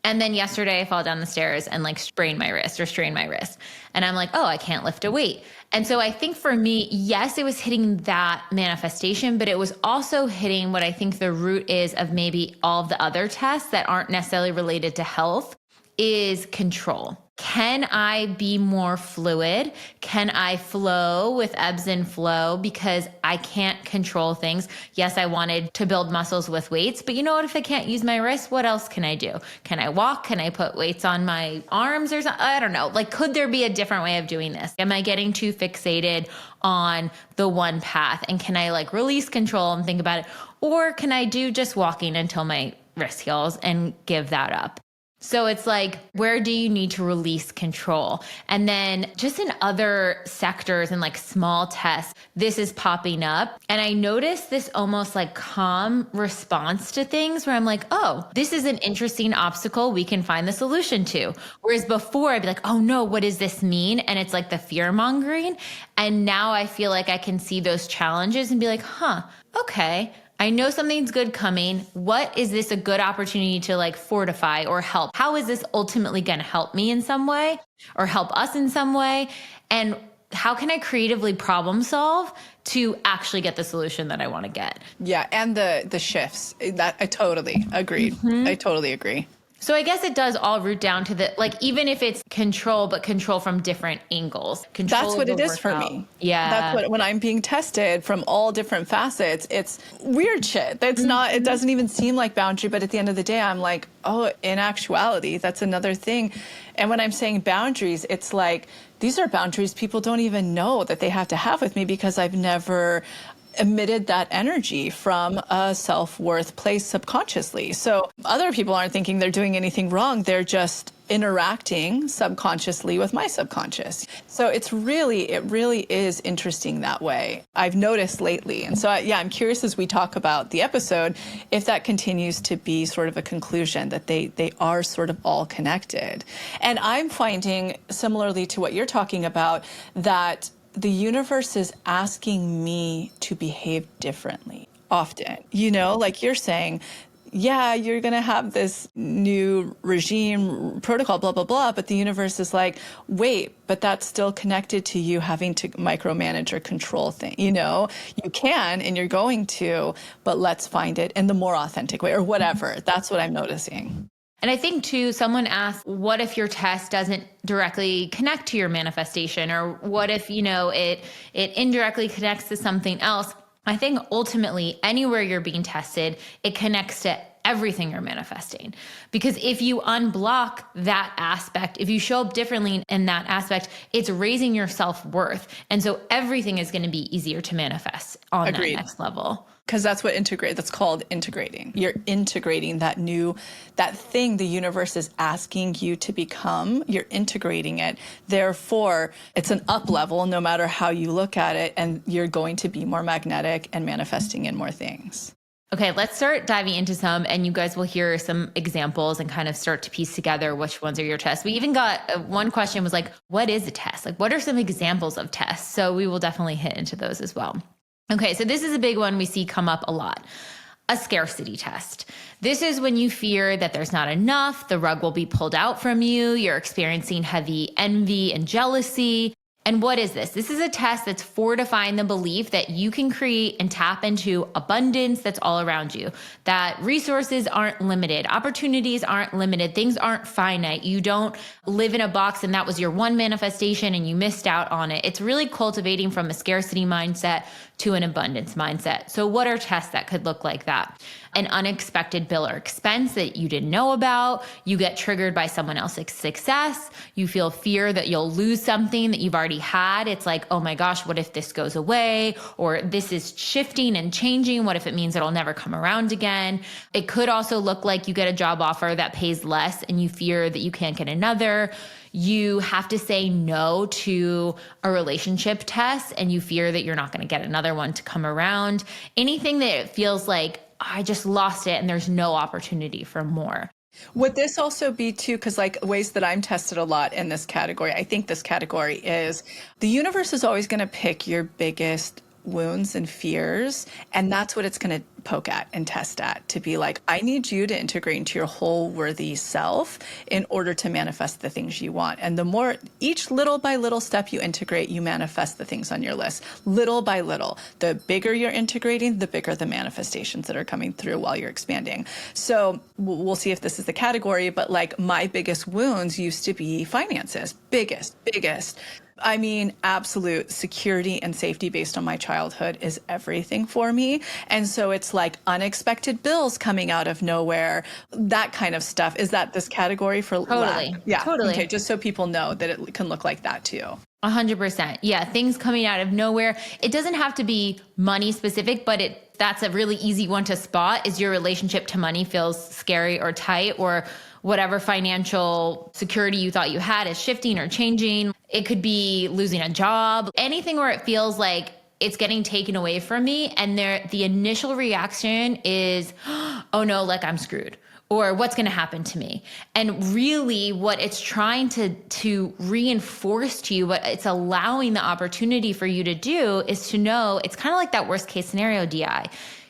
And then yesterday I fall down the stairs and like sprain my wrist or strain my wrist. And I'm like, oh, I can't lift a weight. And so I think for me, yes, it was hitting that manifestation, but it was also hitting what I think the root is of maybe all of the other tests that aren't necessarily related to health is control. Can I be more fluid? Can I flow with ebbs and flow? Because I can't control things. Yes, I wanted to build muscles with weights, but you know what? If I can't use my wrist, what else can I do? Can I walk? Can I put weights on my arms or something? I don't know. Like, could there be a different way of doing this? Am I getting too fixated on the one path? And can I like release control and think about it? Or can I do just walking until my wrist heals and give that up? So it's like, where do you need to release control? And then just in other sectors and like small tests, this is popping up. And I noticed this almost like calm response to things where I'm like, oh, this is an interesting obstacle we can find the solution to. Whereas before I'd be like, oh no, what does this mean? And it's like the fear mongering. And now I feel like I can see those challenges and be like, okay. I know something's good coming. What is this a good opportunity to like fortify or help? How is this ultimately going to help me in some way or help us in some way? And how can I creatively problem solve to actually get the solution that I want to get? Yeah. And the shifts that I totally agreed. I totally agree. So I guess it does all root down to the, like, even if it's control, but control from different angles. Control That's what it will is work for out. me. That's Yeah. what, when I'm being tested from all different facets, it's weird shit. That's not, it doesn't even seem like boundary, but at the end of the day, I'm like, oh, in actuality, that's another thing. And when I'm saying boundaries, it's like, these are boundaries people don't even know that they have to have with me because I've never emitted that energy from a self-worth place subconsciously. So other people aren't thinking they're doing anything wrong. They're just interacting subconsciously with my subconscious. So it really is interesting that way. I've noticed lately. And so, yeah, I'm curious as we talk about the episode, if that continues to be sort of a conclusion that they are sort of all connected. And I'm finding, similarly to what you're talking about, that the universe is asking me to behave differently often. You know, like you're saying, yeah, you're going to have this new regime protocol, blah, blah, blah. But the universe is like, wait, but that's still connected to you having to micromanage or control things. You know, you can and you're going to, but let's find it in the more authentic way or whatever. That's what I'm noticing. And I think too, someone asked, what if your test doesn't directly connect to your manifestation? Or what if, it indirectly connects to something else? I think ultimately anywhere you're being tested, it connects to everything you're manifesting. Because if you unblock that aspect, if you show up differently in that aspect, it's raising your self-worth. And so everything is going to be easier to manifest on that next level. Because that's that's called integrating. You're integrating that thing the universe is asking you to become. You're integrating it. Therefore, it's an up level no matter how you look at it. And you're going to be more magnetic and manifesting in more things. Okay, let's start diving into some, and you guys will hear some examples and kind of start to piece together which ones are your tests. We even got one question was like, what is a test? Like, what are some examples of tests? So we will definitely hit into those as well. Okay, so this is a big one we see come up a lot. A scarcity test. This is when you fear that there's not enough, the rug will be pulled out from you, you're experiencing heavy envy and jealousy. And what is this? This is a test that's fortifying the belief that you can create and tap into abundance that's all around you, that resources aren't limited, opportunities aren't limited, things aren't finite. You don't live in a box and that was your one manifestation and you missed out on it. It's really cultivating from a scarcity mindset to an abundance mindset. So what are tests that could look like that? An unexpected bill or expense that you didn't know about. You get triggered by someone else's success. You feel fear that you'll lose something that you've already had. It's like, oh my gosh, what if this goes away? Or this is shifting and changing. What if it means it'll never come around again? It could also look like you get a job offer that pays less and you fear that you can't get another. You have to say no to a relationship test and you fear that you're not going to get another one to come around. Anything that it feels like, I just lost it and there's no opportunity for more. Would this also be too, because like ways that I'm tested a lot in this category, I think this category is the universe is always going to pick your biggest wounds and fears. And that's what it's going to poke at and test at, to be like, I need you to integrate into your whole worthy self in order to manifest the things you want. And the more, each little by little step you integrate, you manifest the things on your list, little by little. The bigger you're integrating, the bigger the manifestations that are coming through while you're expanding. So we'll see if this is the category, but like my biggest wounds used to be finances, biggest. I mean, absolute security and safety based on my childhood is everything for me. And so it's like unexpected bills coming out of nowhere, that kind of stuff. Is that this category for Totally. lack? Yeah. Totally. Okay. Just so people know that it can look like that too. 100%. Yeah. Things coming out of nowhere. It doesn't have to be money specific, but that's a really easy one to spot is your relationship to money feels scary or tight, or whatever financial security you thought you had is shifting or changing. It could be losing a job, anything where it feels like it's getting taken away from me. And the initial reaction is, oh no, like I'm screwed, or what's going to happen to me. And really what it's trying to reinforce to you, what it's allowing the opportunity for you to do is to know, it's kind of like that worst case scenario DI.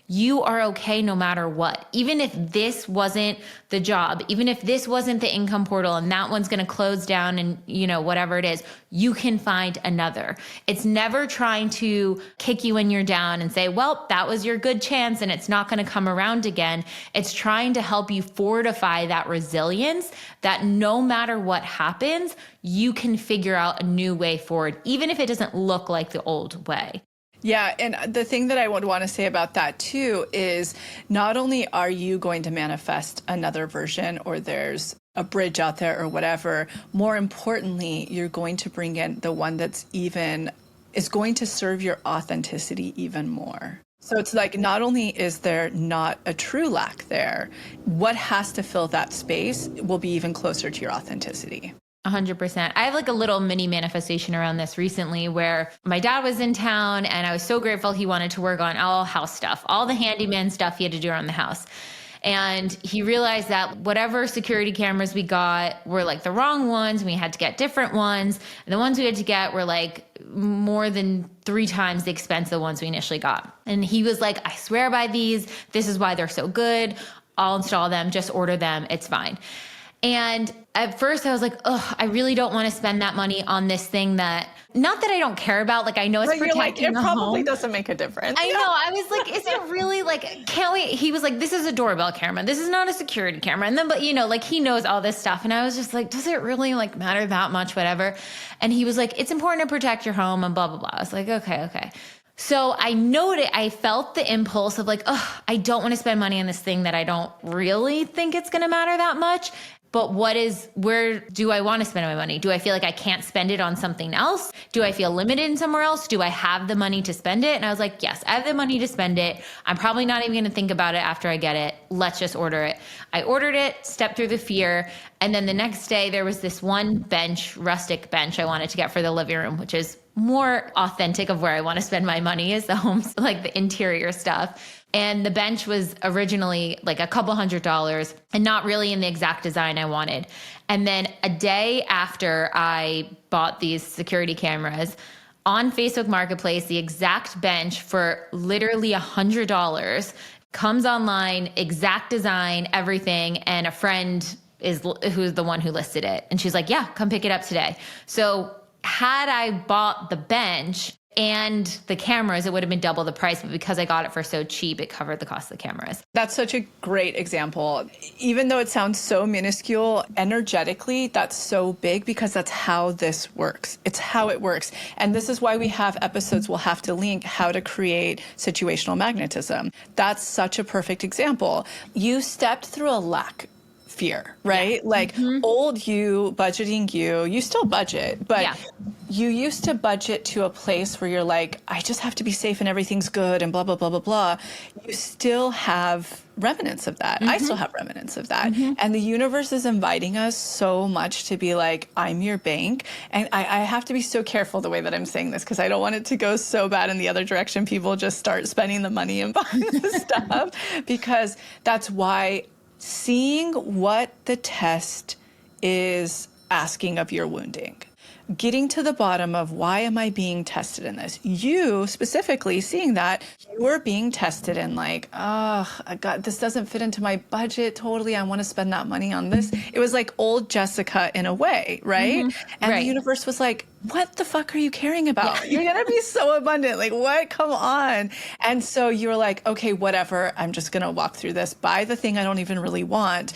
you are okay no matter what. Even if this wasn't the job, even if this wasn't the income portal and that one's going to close down and, whatever it is, you can find another. It's never trying to kick you when you're down and say, well, that was your good chance and it's not going to come around again. It's trying to help you fortify that resilience that no matter what happens, you can figure out a new way forward, even if it doesn't look like the old way. Yeah. And the thing that I would want to say about that too is not only are you going to manifest another version or there's a bridge out there or whatever, more importantly, you're going to bring in the one that's is going to serve your authenticity even more. So it's like, not only is there not a true lack there, what has to fill that space will be even closer to your authenticity. 100%. I have like a little mini manifestation around this recently where my dad was in town and I was so grateful he wanted to work on all house stuff, all the handyman stuff he had to do around the house. And he realized that whatever security cameras we got were like the wrong ones. We had to get different ones. And the ones we had to get were like more than 3 times the expense of the ones we initially got. And he was like, I swear by these. This is why they're so good. I'll install them. Just order them. It's fine. And at first I was like, oh, I really don't want to spend that money on this thing that, not that I don't care about, like I know it's protecting the home. It probably doesn't make a difference. I know. I was like, is it really like, can't we? He was like, this is a doorbell camera. This is not a security camera. And then, but like he knows all this stuff. And I was just like, does it really like matter that much? Whatever. And he was like, it's important to protect your home and blah, blah, blah. I was like, okay. So I felt the impulse of like, oh, I don't want to spend money on this thing that I don't really think it's going to matter that much. But where do I want to spend my money? Do I feel like I can't spend it on something else? Do I feel limited in somewhere else? Do I have the money to spend it? And I was like, yes, I have the money to spend it. I'm probably not even going to think about it after I get it. Let's just order it. I ordered it, stepped through the fear. And then the next day there was this one rustic bench I wanted to get for the living room, which is more authentic of where I want to spend my money is the homes, like the interior stuff. And the bench was originally like a couple $100s and not really in the exact design I wanted. And then a day after I bought these security cameras on Facebook Marketplace, the exact bench for literally $100 comes online, exact design, everything. And a friend who's the one who listed it. And she's like, yeah, come pick it up today. So had I bought the bench and the cameras, it would have been double the price. But because I got it for so cheap, it covered the cost of the cameras. That's such a great example. Even though it sounds so minuscule, energetically, that's so big because that's how this works. It's how it works. And this is why we have episodes we'll have to link how to create situational magnetism. That's such a perfect example. You stepped through a lack fear, right? Yeah. Like old you, budgeting you still budget, but you used to budget to a place where you're like, I just have to be safe and everything's good and blah, blah, blah, blah, blah. You still have remnants of that. I still have remnants of that. And the universe is inviting us so much to be like, I'm your bank. And I have to be so careful the way that I'm saying this because I don't want it to go so bad in the other direction. People just start spending the money and buying the stuff because that's why seeing what the test is asking of your wounding, getting to the bottom of why am I being tested in this? You specifically seeing that you were being tested in like, oh, God, this doesn't fit into my budget totally. I want to spend that money on this. It was like old Jessica in a way, right? And the universe was like, what the fuck are you caring about? You're going to be so abundant. Like, what? Come on. And so you were like, okay, whatever. I'm just going to walk through this, buy the thing I don't even really want,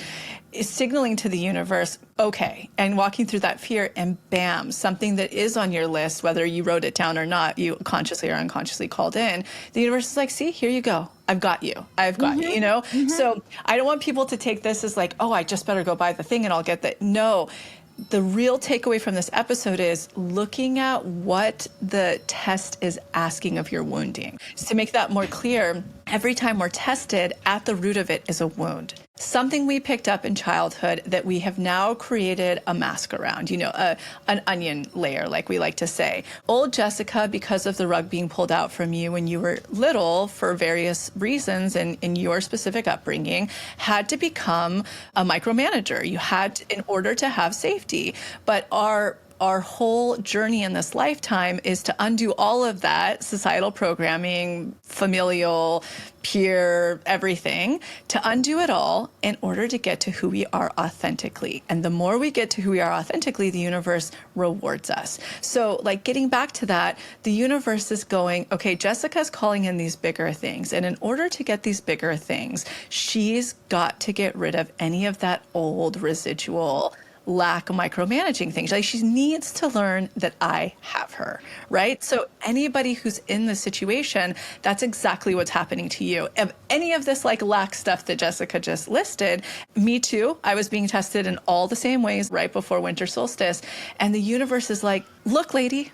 is signaling to the universe, okay, and walking through that fear and bam, something that is on your list, whether you wrote it down or not, you consciously or unconsciously called in, the universe is like, see, here you go. I've got you. I've got you, you know? So I don't want people to take this as like, oh, I just better go buy the thing and I'll get that. No. The real takeaway from this episode is looking at what the test is asking of your wounding. So to make that more clear, every time we're tested, at the root of it is a wound. Something we picked up in childhood that we have now created a mask around, an onion layer, like we like to say. Old Jessica, because of the rug being pulled out from you when you were little for various reasons and in your specific upbringing, had to become a micromanager. You had, in order to have safety. But our our whole journey in this lifetime is to undo all of that societal programming, familial, peer, everything, to undo it all in order to get to who we are authentically. And the more we get to who we are authentically, the universe rewards us. So like getting back to that, the universe is going, okay, Jessica's calling in these bigger things. And in order to get these bigger things, she's got to get rid of any of that old residual lack of micromanaging things. Like she needs to learn that I have her, right? So anybody who's in this situation, that's exactly what's happening to you. If any of this like lack stuff that Jessica just listed, me too, I was being tested in all the same ways right before winter solstice. And the universe is like, look, lady,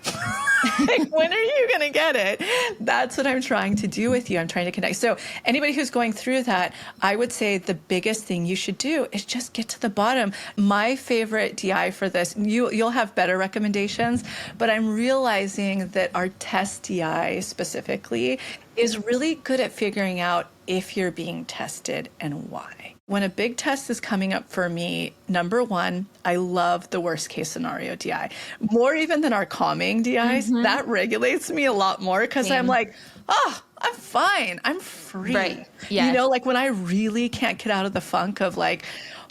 like, when are you going to get it? That's what I'm trying to do with you. I'm trying to connect. So anybody who's going through that, I would say the biggest thing you should do is just get to the bottom. My favorite DI for this, you'll have better recommendations, but I'm realizing that our test DI specifically is really good at figuring out if you're being tested and why. When a big test is coming up for me, number one, I love the worst case scenario DI. More even than our calming DIs, that regulates me a lot more because I'm like, oh, I'm fine. I'm free. Right. Yes. You know, like when I really can't get out of the funk of like,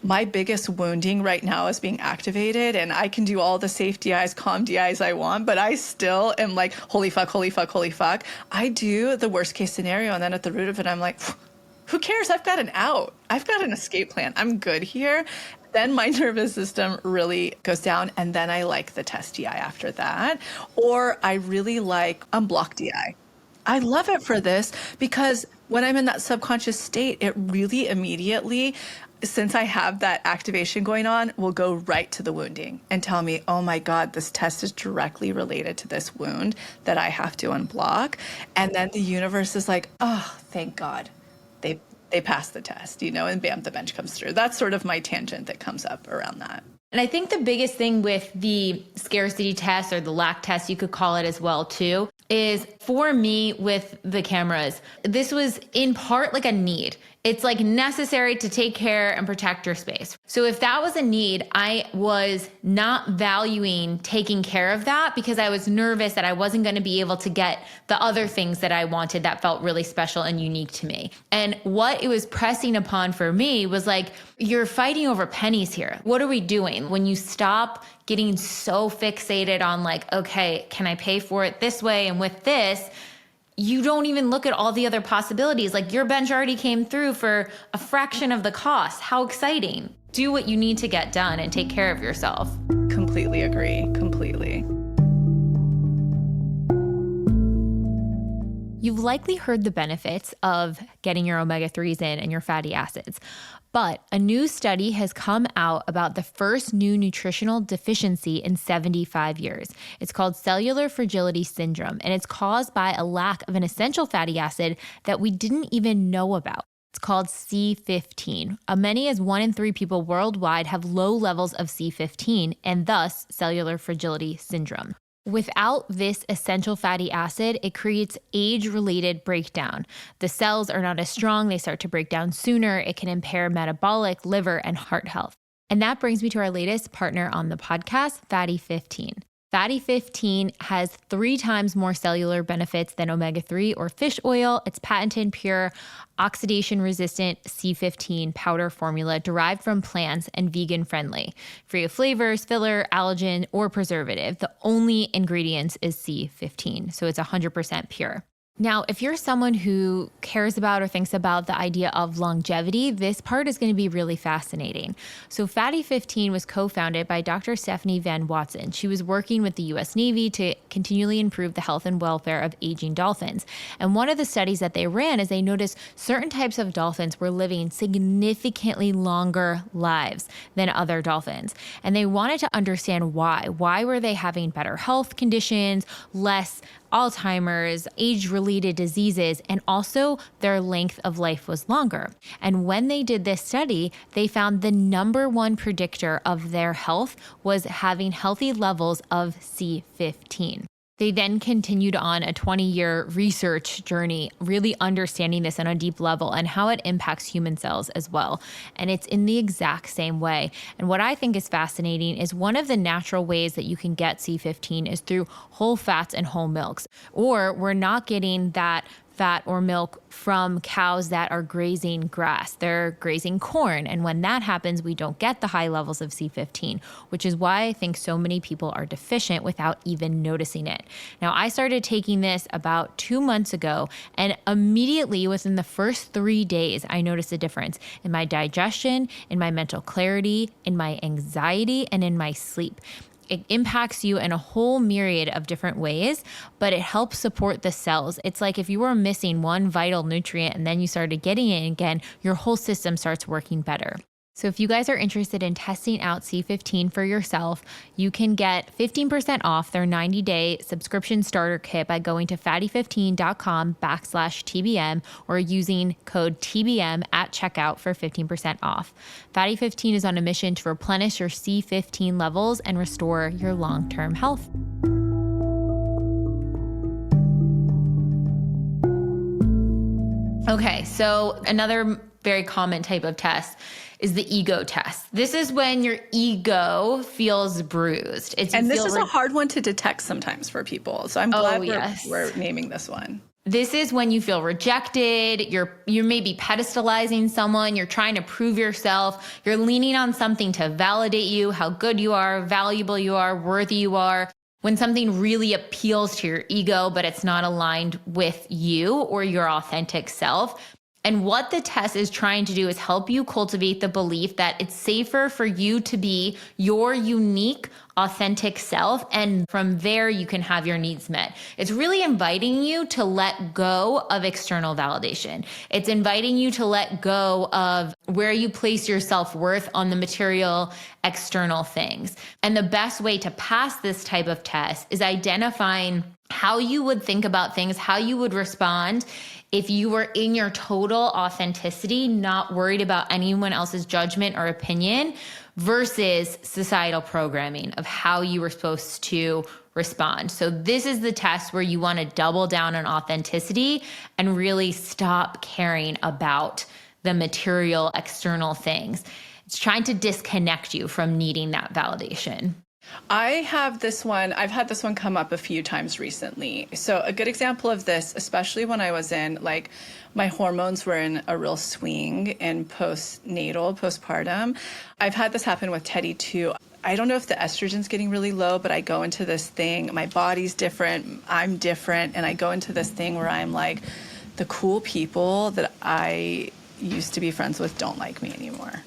my biggest wounding right now is being activated and I can do all the safe DIs, calm DIs I want, but I still am like, holy fuck, holy fuck, holy fuck. I do the worst case scenario. And then at the root of it, I'm like, who cares? I've got an out. I've got an escape plan. I'm good here. Then my nervous system really goes down. And then I like the test DI after that. Or I really like unblock DI. I love it for this because when I'm in that subconscious state, it really immediately, since I have that activation going on, will go right to the wounding and tell me, oh my God, this test is directly related to this wound that I have to unblock. And then the universe is like, oh, thank God. They passed the test, you know, and bam, the bench comes through. That's sort of my tangent that comes up around that. And I think the biggest thing with the scarcity test or the lack test, you could call it as well too, is for me with the cameras, this was in part like a need. It's like necessary to take care and protect your space. So if that was a need, I was not valuing taking care of that because I was nervous that I wasn't going to be able to get the other things that I wanted that felt really special and unique to me. And what it was pressing upon for me was like, you're fighting over pennies here. What are we doing? When you stop getting so fixated on like, okay, can I pay for it this way and with this? You don't even look at all the other possibilities. Like your bench already came through for a fraction of the cost. How exciting. Do what you need to get done and take care of yourself. Completely agree. Completely. You've likely heard the benefits of getting your omega-3s in and your fatty acids. But a new study has come out about the first new nutritional deficiency in 75 years. It's called cellular fragility syndrome, and it's caused by a lack of an essential fatty acid that we didn't even know about. It's called C15. Many as 1 in 3 people worldwide have low levels of C15 and thus cellular fragility syndrome. Without this essential fatty acid, it creates age-related breakdown. The cells are not as strong, they start to break down sooner, it can impair metabolic, liver, and heart health. And that brings me to our latest partner on the podcast, Fatty 15. Fatty 15 has 3 times more cellular benefits than omega-3 or fish oil. It's patented pure, oxidation-resistant C15 powder formula derived from plants and vegan-friendly. Free of flavors, filler, allergen, or preservative. The only ingredient is C15, so it's 100% pure. Now, if you're someone who cares about or thinks about the idea of longevity, this part is going to be really fascinating. So Fatty 15 was co-founded by Dr. Stephanie Van Watson. She was working with the U.S. Navy to continually improve the health and welfare of aging dolphins. And one of the studies that they ran is they noticed certain types of dolphins were living significantly longer lives than other dolphins. And they wanted to understand why. Why were they having better health conditions, less Alzheimer's, age-related diseases, and also their length of life was longer. And when they did this study, they found the number one predictor of their health was having healthy levels of C15. They then continued on a 20-year research journey, really understanding this on a deep level and how it impacts human cells as well. And it's in the exact same way. And what I think is fascinating is one of the natural ways that you can get C15 is through whole fats and whole milks, or we're not getting that fat or milk from cows that are grazing grass. They're grazing corn. And when that happens, we don't get the high levels of C15, which is why I think so many people are deficient without even noticing it. Now, I started taking this about 2 months ago, and immediately within the first 3 days, I noticed a difference in my digestion, in my mental clarity, in my anxiety, and in my sleep. It impacts you in a whole myriad of different ways, but it helps support the cells. It's like if you were missing one vital nutrient and then you started getting it again, your whole system starts working better. So if you guys are interested in testing out C15 for yourself, you can get 15% off their 90-day subscription starter kit by going to fatty15.com/TBM or using code TBM at checkout for 15% off. Fatty 15 is on a mission to replenish your C15 levels and restore your long-term health. Okay, so another very common type of test is the ego test. This is when your ego feels bruised. This is a hard one to detect sometimes for people. So I'm glad we're naming this one. This is when you feel rejected. You're maybe pedestalizing someone. You're trying to prove yourself. You're leaning on something to validate you, how good you are, valuable you are, worthy you are. When something really appeals to your ego, but it's not aligned with you or your authentic self. And what the test is trying to do is help you cultivate the belief that it's safer for you to be your unique, authentic self. And from there, you can have your needs met. It's really inviting you to let go of external validation. It's inviting you to let go of where you place your self-worth on the material, external things. And the best way to pass this type of test is identifying how you would think about things, how you would respond if you were in your total authenticity, not worried about anyone else's judgment or opinion, versus societal programming of how you were supposed to respond. So this is the test where you want to double down on authenticity and really stop caring about the material external things. It's trying to disconnect you from needing that validation. I've had this one come up a few times recently. So a good example of this, especially when I was in, like, my hormones were in a real swing in postpartum. I've had this happen with Teddy too. I don't know if the estrogen's getting really low, but I go into this thing, my body's different, I'm different, and I go into this thing where I'm like, the cool people that I used to be friends with don't like me anymore.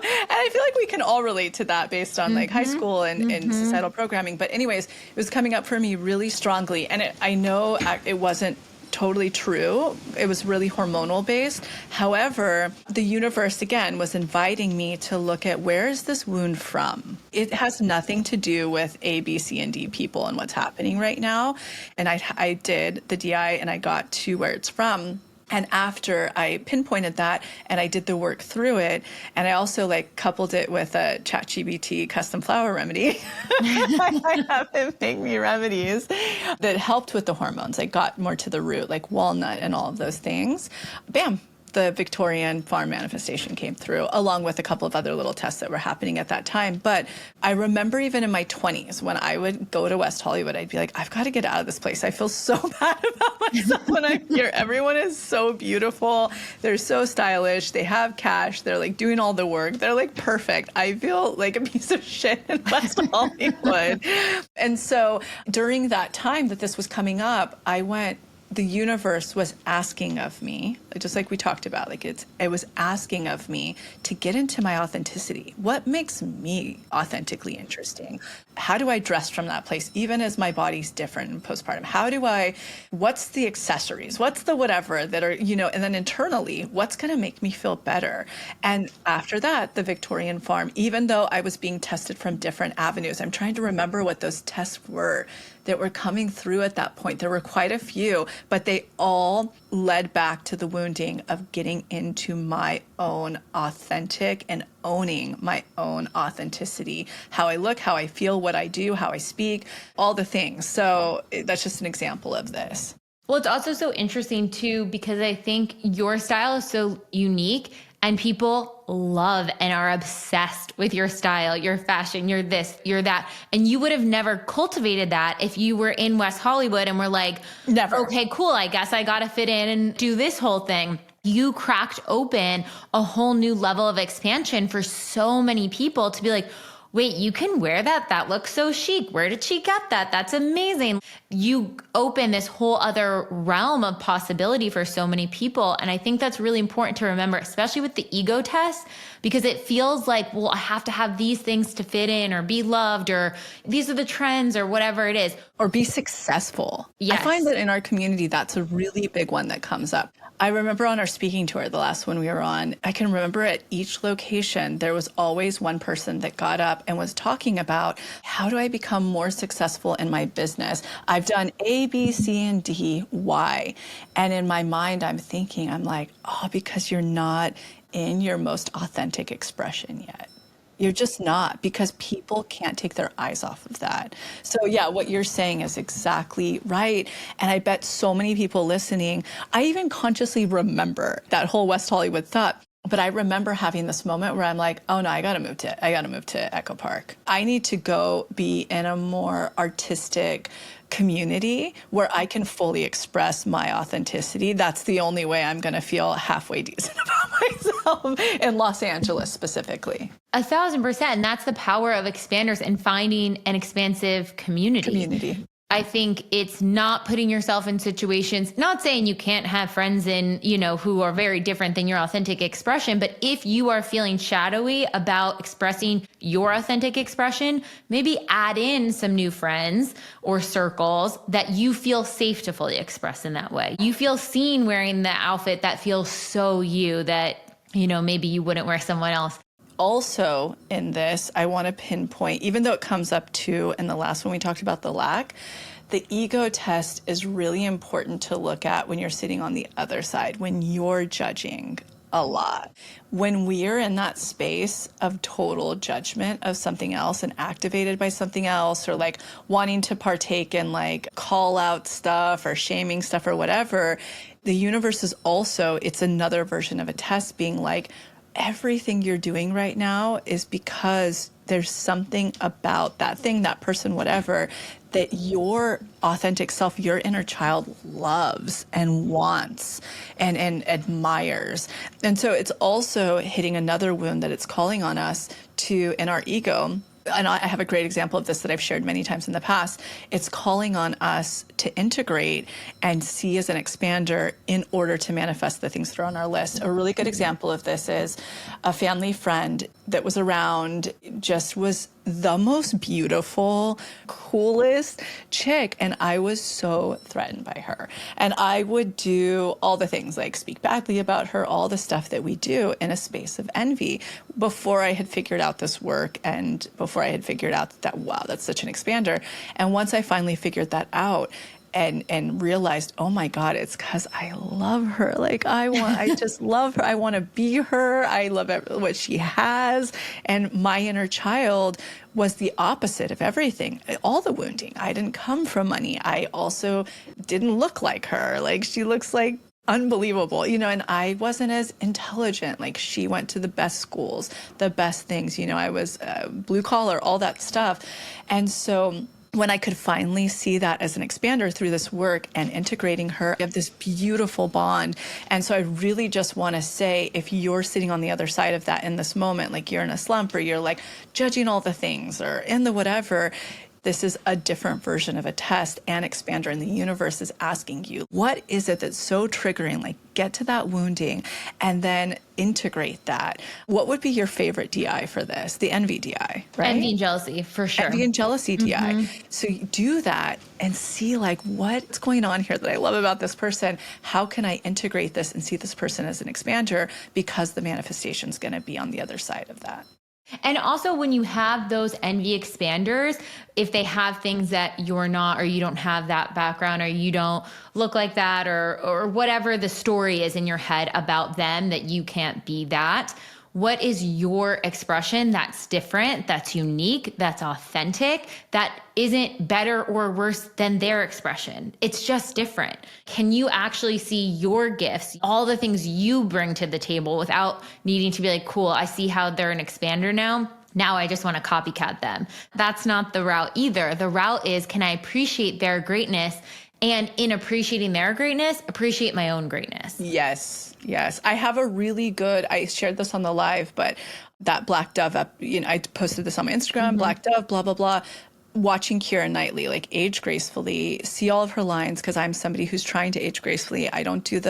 And I feel like we can all relate to that based on like high school and societal programming. But anyways, it was coming up for me really strongly. And I know it wasn't totally true. It was really hormonal based. However, the universe, again, was inviting me to look at where is this wound from? It has nothing to do with A, B, C, and D people and what's happening right now. And I did the DI and I got to where it's from. And after I pinpointed that and I did the work through it, and I also like coupled it with a ChatGPT custom flower remedy. I have him make me remedies that helped with the hormones. I got more to the root, like walnut and all of those things. Bam. The Victorian farm manifestation came through, along with a couple of other little tests that were happening at that time. But I remember even in my 20s, when I would go to West Hollywood, I'd be like, I've got to get out of this place. I feel so bad about myself when I'm here. Everyone is so beautiful. They're so stylish. They have cash. They're like doing all the work. They're like perfect. I feel like a piece of shit in West Hollywood. And so during that time that this was coming up, the universe was asking of me, just like we talked about, like it was asking of me to get into my authenticity. What makes me authentically interesting? How do I dress from that place, even as my body's different in postpartum? What's the accessories? What's the whatever that are, and then internally, what's going to make me feel better? And after that, the Victorian farm, even though I was being tested from different avenues, I'm trying to remember what those tests were that were coming through at that point. There were quite a few, but they all led back to the wounding of getting into my own authentic and owning my own authenticity, how I look, how I feel, what I do, how I speak, all the things. So that's just an example of this. Well, it's also so interesting too, because I think your style is so unique and people love and are obsessed with your style, your fashion, your this, your that. And you would have never cultivated that if you were in West Hollywood and were like, never. Okay, cool. I guess I got to fit in and do this whole thing. You cracked open a whole new level of expansion for so many people to be like, wait, you can wear that? That looks so chic. Where did she get that? That's amazing. You open this whole other realm of possibility for so many people. And I think that's really important to remember, especially with the ego test, because it feels like, well, I have to have these things to fit in or be loved, or these are the trends or whatever it is. Or be successful. Yes. I find that in our community, that's a really big one that comes up. I remember on our speaking tour, the last one we were on, I can remember at each location, there was always one person that got up and was talking about, how do I become more successful in my business? I've done A, B, C, and D, why? And in my mind, I'm thinking, I'm like, oh, because you're not in your most authentic expression yet. You're just not, because people can't take their eyes off of that. So yeah, what you're saying is exactly right. And I bet so many people listening, I even consciously remember that whole West Hollywood thought. But I remember having this moment where I'm like, oh no, I gotta move to Echo Park. I need to go be in a more artistic community where I can fully express my authenticity. That's the only way I'm gonna feel halfway decent about myself in Los Angeles specifically. 1,000%. And that's the power of expanders and finding an expansive community. I think it's not putting yourself in situations, not saying you can't have friends who are very different than your authentic expression, but if you are feeling shadowy about expressing your authentic expression, maybe add in some new friends or circles that you feel safe to fully express in that way. You feel seen wearing the outfit that feels so you that, maybe you wouldn't wear someone else. Also in this, I want to pinpoint, even though it comes up too in the last one we talked about the lack, the ego test is really important to look at when you're sitting on the other side, when you're judging a lot. When we are in that space of total judgment of something else and activated by something else, or like wanting to partake in like call out stuff or shaming stuff or whatever, the universe is also, it's another version of a test being like, everything you're doing right now is because there's something about that thing, that person, whatever, that your authentic self, your inner child loves and wants and admires. And so it's also hitting another wound that it's calling on us to, in our ego. And I have a great example of this that I've shared many times in the past. It's calling on us to integrate and see as an expander in order to manifest the things that are on our list. A really good example of this is a family friend that was around, just was the most beautiful, coolest chick. And I was so threatened by her. And I would do all the things like speak badly about her, all the stuff that we do in a space of envy before I had figured out this work and before I had figured out that, wow, that's such an expander. And once I finally figured that out, and realized, oh my God, it's because I love her. Like I just love her. I want to be her. I love what she has. And my inner child was the opposite of everything. All the wounding. I didn't come from money. I also didn't look like her. Like she looks like unbelievable, and I wasn't as intelligent. Like she went to the best schools, the best things, I was blue collar, all that stuff. And so when I could finally see that as an expander through this work and integrating her, we have this beautiful bond. And so I really just want to say, if you're sitting on the other side of that in this moment, like you're in a slump or you're like judging all the things or in the whatever, this is a different version of a test and expander, and the universe is asking you, what is it that's so triggering? Like get to that wounding and then integrate that. What would be your favorite DI for this? The envy DI, right? Envy and jealousy, for sure. Envy and jealousy DI. So you do that and see like what's going on here that I love about this person. How can I integrate this and see this person as an expander, because the manifestation is going to be on the other side of that. And also, when you have those envy expanders, if they have things that you're not, or you don't have that background, or you don't look like that, or whatever the story is in your head about them, that you can't be that. What is your expression that's different, that's unique, that's authentic, that isn't better or worse than their expression? It's just different. Can you actually see your gifts, all the things you bring to the table without needing to be like, cool, I see how they're an expander now. Now I just want to copycat them. That's not the route either. The route is, can I appreciate their greatness? And in appreciating their greatness, appreciate my own greatness. Yes. Yes. I have a really good, I shared this on the live, but that Black Dove, I posted this on my Instagram, Black Dove, blah, blah, blah. Watching Keira Knightley, like, age gracefully, see all of her lines, because I'm somebody who's trying to age gracefully. I don't do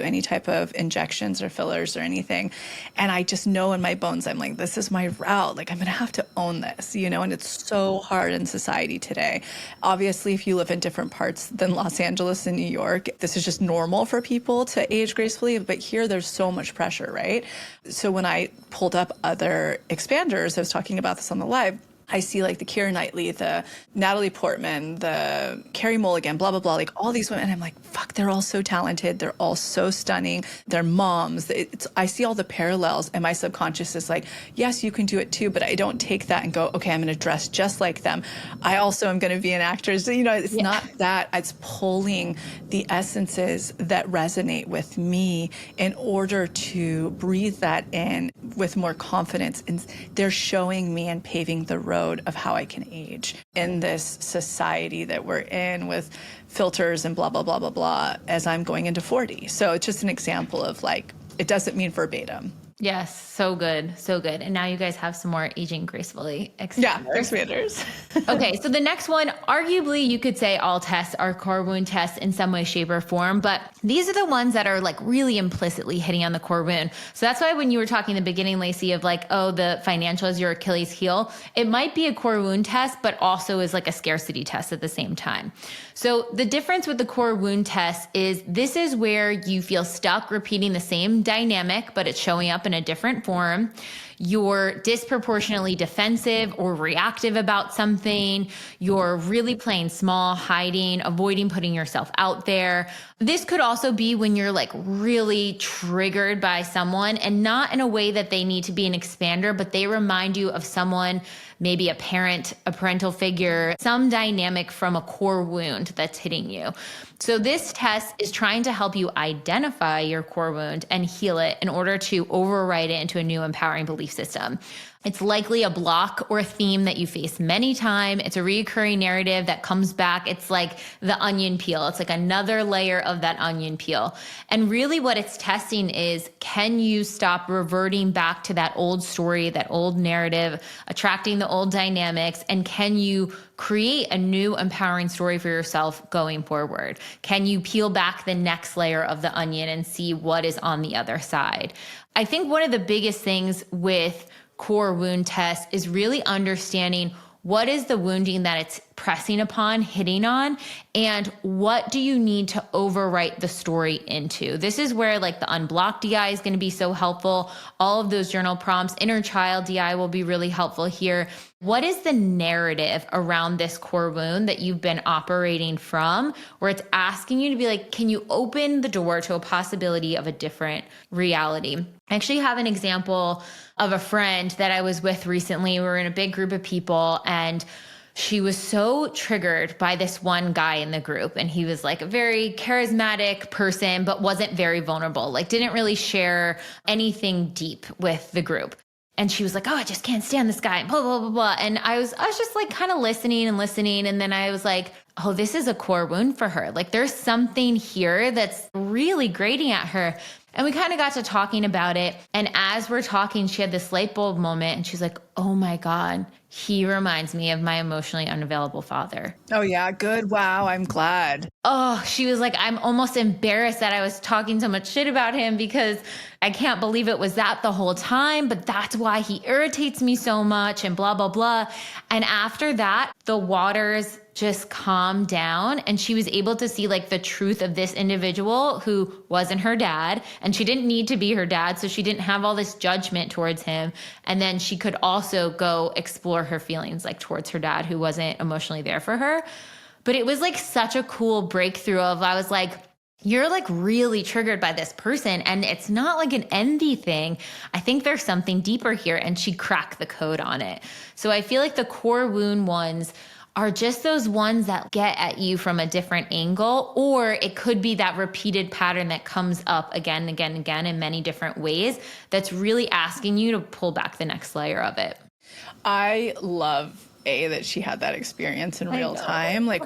any type of injections or fillers or anything. And I just know in my bones, I'm like, this is my route. Like, I'm going to have to own this, and it's so hard in society today. Obviously, if you live in different parts than Los Angeles and New York, this is just normal for people to age gracefully. But here, there's so much pressure, right? So when I pulled up other expanders, I was talking about this on the live, I see like the Keira Knightley, the Natalie Portman, the Carrie Mulligan, blah, blah, blah, like all these women. And I'm like, fuck, they're all so talented. They're all so stunning. They're moms. I see all the parallels, and my subconscious is like, yes, you can do it too. But I don't take that and go, okay, I'm going to dress just like them. I also am going to be an actor. So, it's not that. It's pulling the essences that resonate with me in order to breathe that in with more confidence. And they're showing me and paving the road of how I can age in this society that we're in with filters and blah, blah, blah, blah, blah, as I'm going into 40. So it's just an example of, like, it doesn't mean verbatim. Yes, so good, so good. And now you guys have some more aging gracefully expanders. Yeah, expanders. Okay, so the next one, arguably you could say all tests are core wound tests in some way, shape, or form, but these are the ones that are like really implicitly hitting on the core wound. So that's why when you were talking in the beginning, Lacy, of like, oh, the financial is your Achilles heel, it might be a core wound test, but also is like a scarcity test at the same time. So the difference with the core wound test is this is where you feel stuck repeating the same dynamic, but it's showing up in a different form. You're disproportionately defensive or reactive about something. You're really playing small, hiding, avoiding putting yourself out there. This could also be when you're like really triggered by someone, and not in a way that they need to be an expander, but they remind you of someone, maybe a parent, a parental figure, some dynamic from a core wound that's hitting you. So this test is trying to help you identify your core wound and heal it in order to override it into a new empowering belief system. It's likely a block or a theme that you face many times. It's a recurring narrative that comes back. It's like the onion peel. It's like another layer of that onion peel. And really what it's testing is, can you stop reverting back to that old story, that old narrative, attracting the old dynamics, and can you create a new empowering story for yourself going forward? Can you peel back the next layer of the onion and see what is on the other side? I think one of the biggest things with core wound test is really understanding what is the wounding that it's pressing upon, hitting on, and what do you need to overwrite the story into? This is where like the unblocked DI is going to be so helpful. All of those journal prompts, inner child DI will be really helpful here. What is the narrative around this core wound that you've been operating from, where it's asking you to be like, can you open the door to a possibility of a different reality? I actually have an example of a friend that I was with recently. We were in a big group of people, and she was so triggered by this one guy in the group. And he was like a very charismatic person, but wasn't very vulnerable, like didn't really share anything deep with the group. And she was like, oh, I just can't stand this guy, blah, blah, blah, blah. And I was just like kind of listening. And then I was like, oh, this is a core wound for her. Like there's something here that's really grating at her. And we kind of got to talking about it. And as we're talking, she had this light bulb moment, and she's like, oh my God, he reminds me of my emotionally unavailable father. Oh yeah, good. Wow, I'm glad. Oh, she was like, I'm almost embarrassed that I was talking so much shit about him, because I can't believe it was that the whole time, but that's why he irritates me so much and blah, blah, blah. And after that, the waters just calm down. And she was able to see like the truth of this individual who wasn't her dad. And she didn't need to be her dad. So she didn't have all this judgment towards him. And then she could also go explore her feelings like towards her dad who wasn't emotionally there for her. But it was like such a cool breakthrough of, I was like, you're like really triggered by this person. And it's not like an envy thing. I think there's something deeper here. And she cracked the code on it. So I feel like the core wound ones are just those ones that get at you from a different angle, or it could be that repeated pattern that comes up again and again and again in many different ways that's really asking you to pull back the next layer of it. I love that she had that experience in real time. Like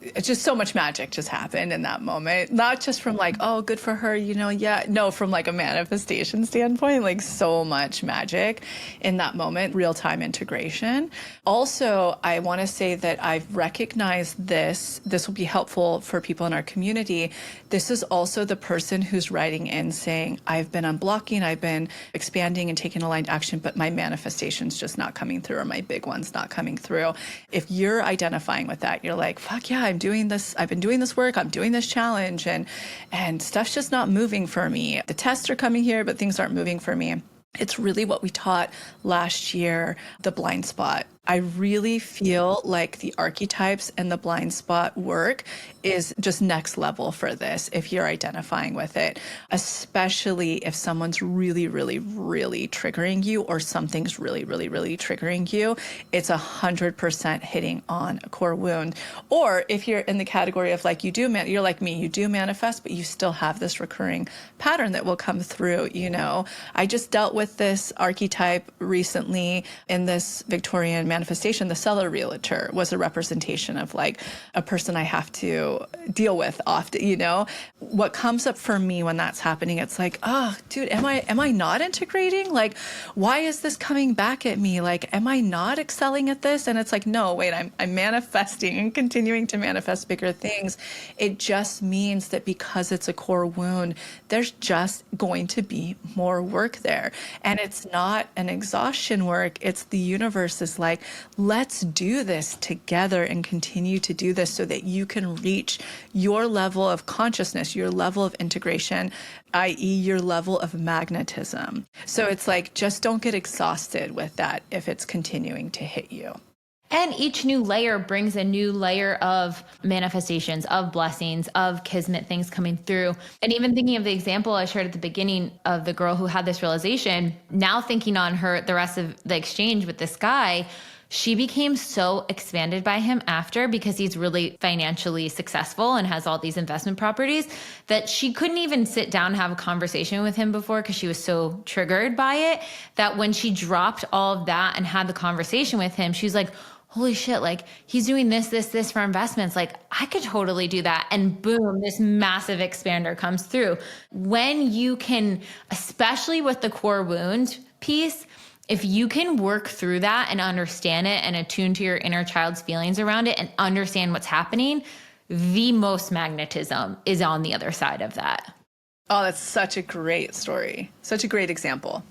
it's just so much magic just happened in that moment. Not just from like, oh, good for her, no, from like a manifestation standpoint, like so much magic in that moment, real-time integration. Also, I want to say that I've recognized this will be helpful for people in our community. This is also the person who's writing in saying, I've been unblocking, I've been expanding and taking aligned action, but my manifestation's just not coming through, or my big one's not coming through. If you're identifying with that, you're like, fuck yeah, I'm doing this. I've been doing this work. I'm doing this challenge, and stuff's just not moving for me. The tests are coming here, but things aren't moving for me. It's really what we taught last year, the blind spot. I really feel like the archetypes and the blind spot work is just next level for this if you're identifying with it, especially if someone's really, really, really triggering you, or something's really, really, really triggering you. It's 100% hitting on a core wound. Or if you're in the category of like you're like me, you do manifest, but you still have this recurring pattern that will come through. I just dealt with this archetype recently in this Victorian manifestation. The seller realtor was a representation of like a person I have to deal with often. What comes up for me when that's happening, it's like, oh, dude, am I not integrating? Like, why is this coming back at me? Like, am I not excelling at this? And it's like, no, wait, I'm manifesting and continuing to manifest bigger things. It just means that because it's a core wound, there's just going to be more work there. And it's not an exhaustion work. It's the universe is like, let's do this together and continue to do this so that you can reach your level of consciousness, your level of integration, i.e. your level of magnetism. So it's like, just don't get exhausted with that if it's continuing to hit you. And each new layer brings a new layer of manifestations, of blessings, of kismet things coming through. And even thinking of the example I shared at the beginning of the girl who had this realization, now thinking on the rest of the exchange with this guy, she became so expanded by him after, because he's really financially successful and has all these investment properties, that she couldn't even sit down and have a conversation with him before because she was so triggered by it, that when she dropped all of that and had the conversation with him, she was like, holy shit, like he's doing this for investments. Like I could totally do that. And boom, this massive expander comes through. When you can, especially with the core wound piece, if you can work through that and understand it and attune to your inner child's feelings around it and understand what's happening, the most magnetism is on the other side of that. Oh, that's such a great story. Such a great example.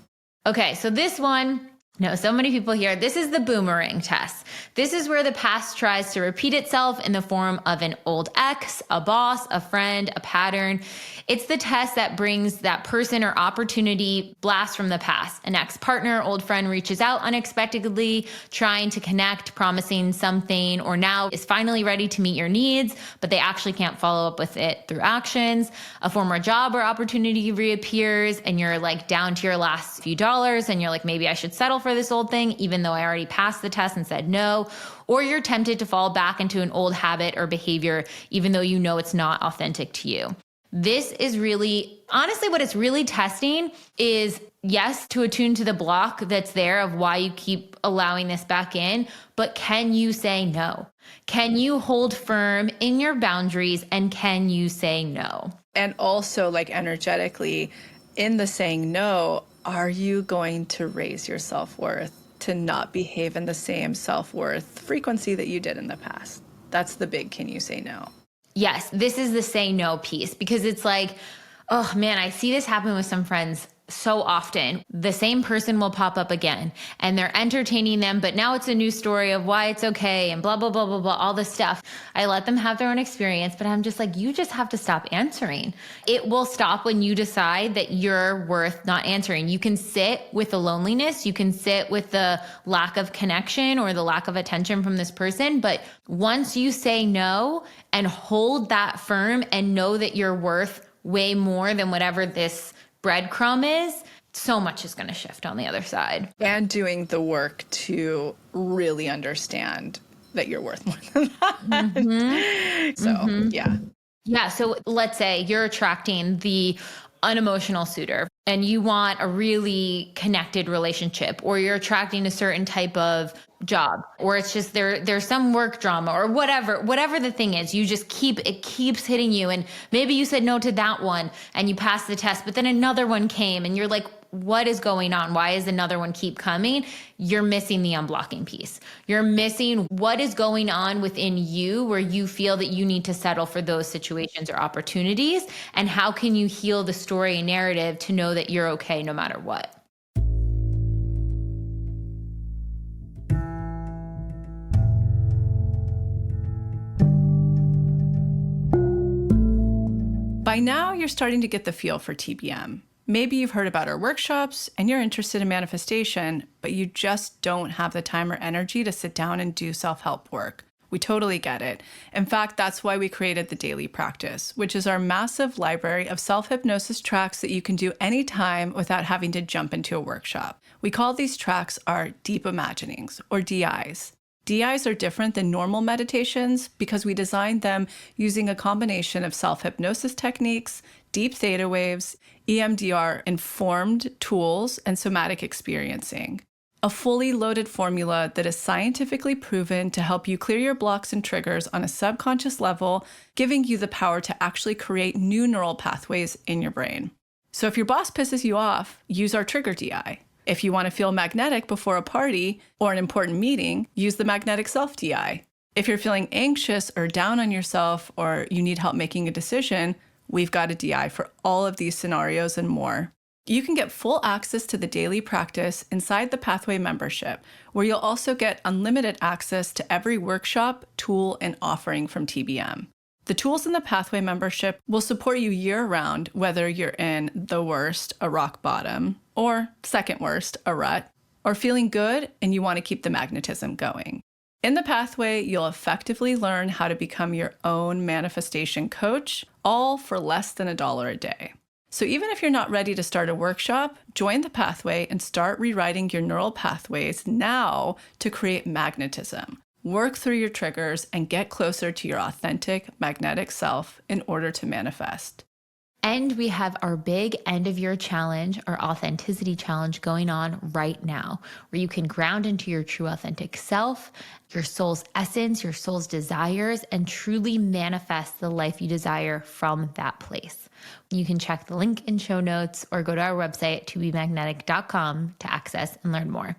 Okay, so this one, so many people here. This is the boomerang test. This is where the past tries to repeat itself in the form of an old ex, a boss, a friend, a pattern. It's the test that brings that person or opportunity blast from the past. An ex-partner, old friend reaches out unexpectedly, trying to connect, promising something, or now is finally ready to meet your needs, but they actually can't follow up with it through actions. A former job or opportunity reappears and you're like down to your last few dollars and you're like, maybe I should settle for this old thing, even though I already passed the test and said no. Or you're tempted to fall back into an old habit or behavior, even though you know it's not authentic to you. This is really, honestly, what it's really testing is, yes, to attune to the block that's there of why you keep allowing this back in, but can you say no? Can you hold firm in your boundaries, and can you say no? And also, like, energetically, in the saying no, are you going to raise your self-worth to not behave in the same self-worth frequency that you did in the past? That's the big can you say no? Yes, this is the say no piece, because it's like, oh man, I see this happen with some friends so often the same person will pop up again and they're entertaining them, but now it's a new story of why it's okay and blah, blah, blah, blah, blah, all this stuff. I let them have their own experience, but I'm just like, you just have to stop answering. It will stop when you decide that you're worth not answering. You can sit with the loneliness, you can sit with the lack of connection or the lack of attention from this person. But once you say no and hold that firm and know that you're worth way more than whatever this breadcrumb is, so much is going to shift on the other side. And doing the work to really understand that you're worth more than that. Mm-hmm. So, yeah. Yeah. So let's say you're attracting the unemotional suitor and you want a really connected relationship, or you're attracting a certain type of job, or it's just there's some work drama or whatever the thing is, it keeps hitting you. And maybe you said no to that one and you passed the test, but then another one came and you're like, what is going on? Why is another one keep coming? You're missing the unblocking piece. You're missing what is going on within you where you feel that you need to settle for those situations or opportunities. And how can you heal the story and narrative to know that you're okay no matter what? By now, you're starting to get the feel for TBM. Maybe you've heard about our workshops and you're interested in manifestation, but you just don't have the time or energy to sit down and do self-help work. We totally get it. In fact, that's why we created the Daily Practice, which is our massive library of self-hypnosis tracks that you can do anytime without having to jump into a workshop. We call these tracks our Deep Imaginings, or DIs. DIs are different than normal meditations because we designed them using a combination of self-hypnosis techniques, deep theta waves, EMDR-informed tools, and somatic experiencing. A fully loaded formula that is scientifically proven to help you clear your blocks and triggers on a subconscious level, giving you the power to actually create new neural pathways in your brain. So if your boss pisses you off, use our Trigger DI. If you want to feel magnetic before a party or an important meeting, use the Magnetic Self DI. If you're feeling anxious or down on yourself or you need help making a decision, we've got a DI for all of these scenarios and more. You can get full access to the Daily Practice inside the Pathway membership, where you'll also get unlimited access to every workshop, tool, and offering from TBM. The tools in the Pathway membership will support you year-round, whether you're in the worst, a rock bottom, or second worst, a rut, or feeling good and you want to keep the magnetism going. In the Pathway, you'll effectively learn how to become your own manifestation coach, all for less than $1 a day. So even if you're not ready to start a workshop, join the Pathway and start rewriting your neural pathways now to create magnetism. Work through your triggers and get closer to your authentic magnetic self in order to manifest. And we have our big end of year challenge, our authenticity challenge going on right now, where you can ground into your true authentic self, your soul's essence, your soul's desires, and truly manifest the life you desire from that place. You can check the link in show notes or go to our website, tobemagnetic.com, to access and learn more.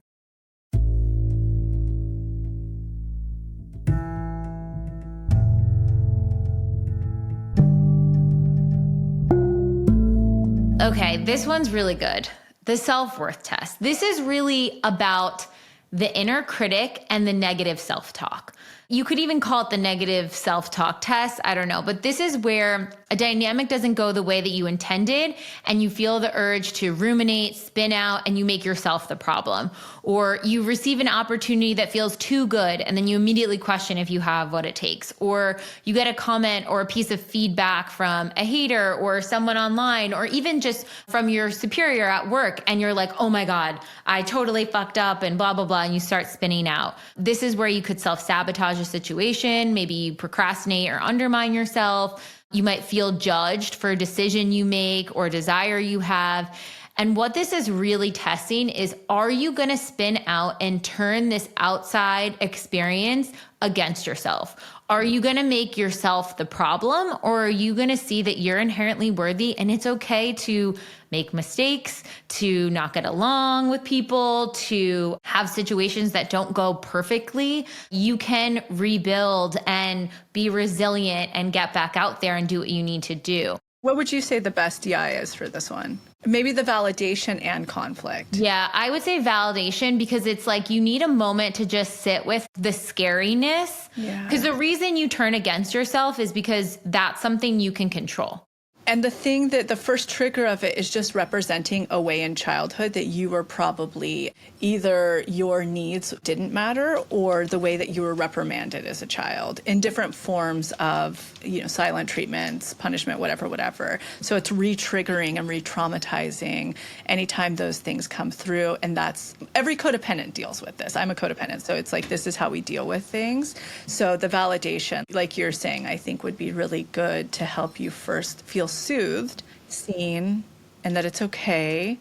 Okay, this one's really good. The self-worth test. This is really about the inner critic and the negative self-talk. You could even call it the negative self-talk test. I don't know. But this is where a dynamic doesn't go the way that you intended and you feel the urge to ruminate, spin out, and you make yourself the problem. Or you receive an opportunity that feels too good and then you immediately question if you have what it takes. Or you get a comment or a piece of feedback from a hater or someone online or even just from your superior at work and you're like, oh my God, I totally fucked up and blah, blah, blah. And you start spinning out. This is where you could self-sabotage a situation. Maybe you procrastinate or undermine yourself. You might feel judged for a decision you make or desire you have. And what this is really testing is, are you going to spin out and turn this outside experience against yourself? Are you going to make yourself the problem, or are you going to see that you're inherently worthy and it's okay to make mistakes, to not get along with people, to have situations that don't go perfectly? You can rebuild and be resilient and get back out there and do what you need to do. What would you say the best DI is for this one? Maybe the validation and conflict. Yeah, I would say validation because it's like you need a moment to just sit with the scariness. Yeah. Because the reason you turn against yourself is because that's something you can control. And the thing that the first trigger of it is just representing a way in childhood that you were probably either your needs didn't matter or the way that you were reprimanded as a child in different forms of, silent treatments, punishment, whatever. So it's re-triggering and re-traumatizing anytime those things come through. And that's every codependent deals with this. I'm a codependent. So it's like, this is how we deal with things. So the validation, like you're saying, I think would be really good to help you first feel soothed, seen, and that it's okay.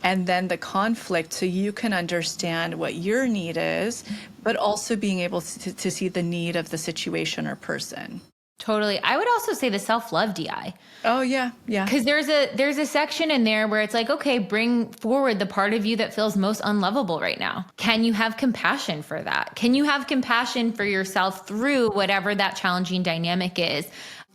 And then the conflict, so you can understand what your need is, but also being able to see the need of the situation or person. Totally. I would also say the self-love DI. Oh, yeah. Because there's a section in there where it's like, okay, bring forward the part of you that feels most unlovable right now. Can you have compassion for that? Can you have compassion for yourself through whatever that challenging dynamic is?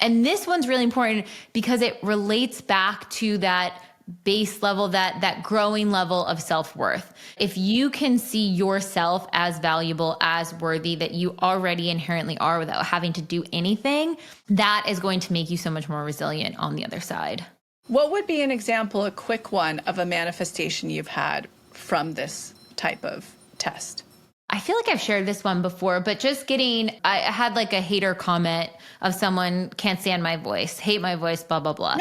And this one's really important because it relates back to that base level, that growing level of self-worth. If you can see yourself as valuable, as worthy, that you already inherently are without having to do anything, that is going to make you so much more resilient on the other side. What would be an example, a quick one, of a manifestation you've had from this type of test? I feel like I've shared this one before, but I had like a hater comment of someone can't stand my voice, hate my voice, blah, blah, blah.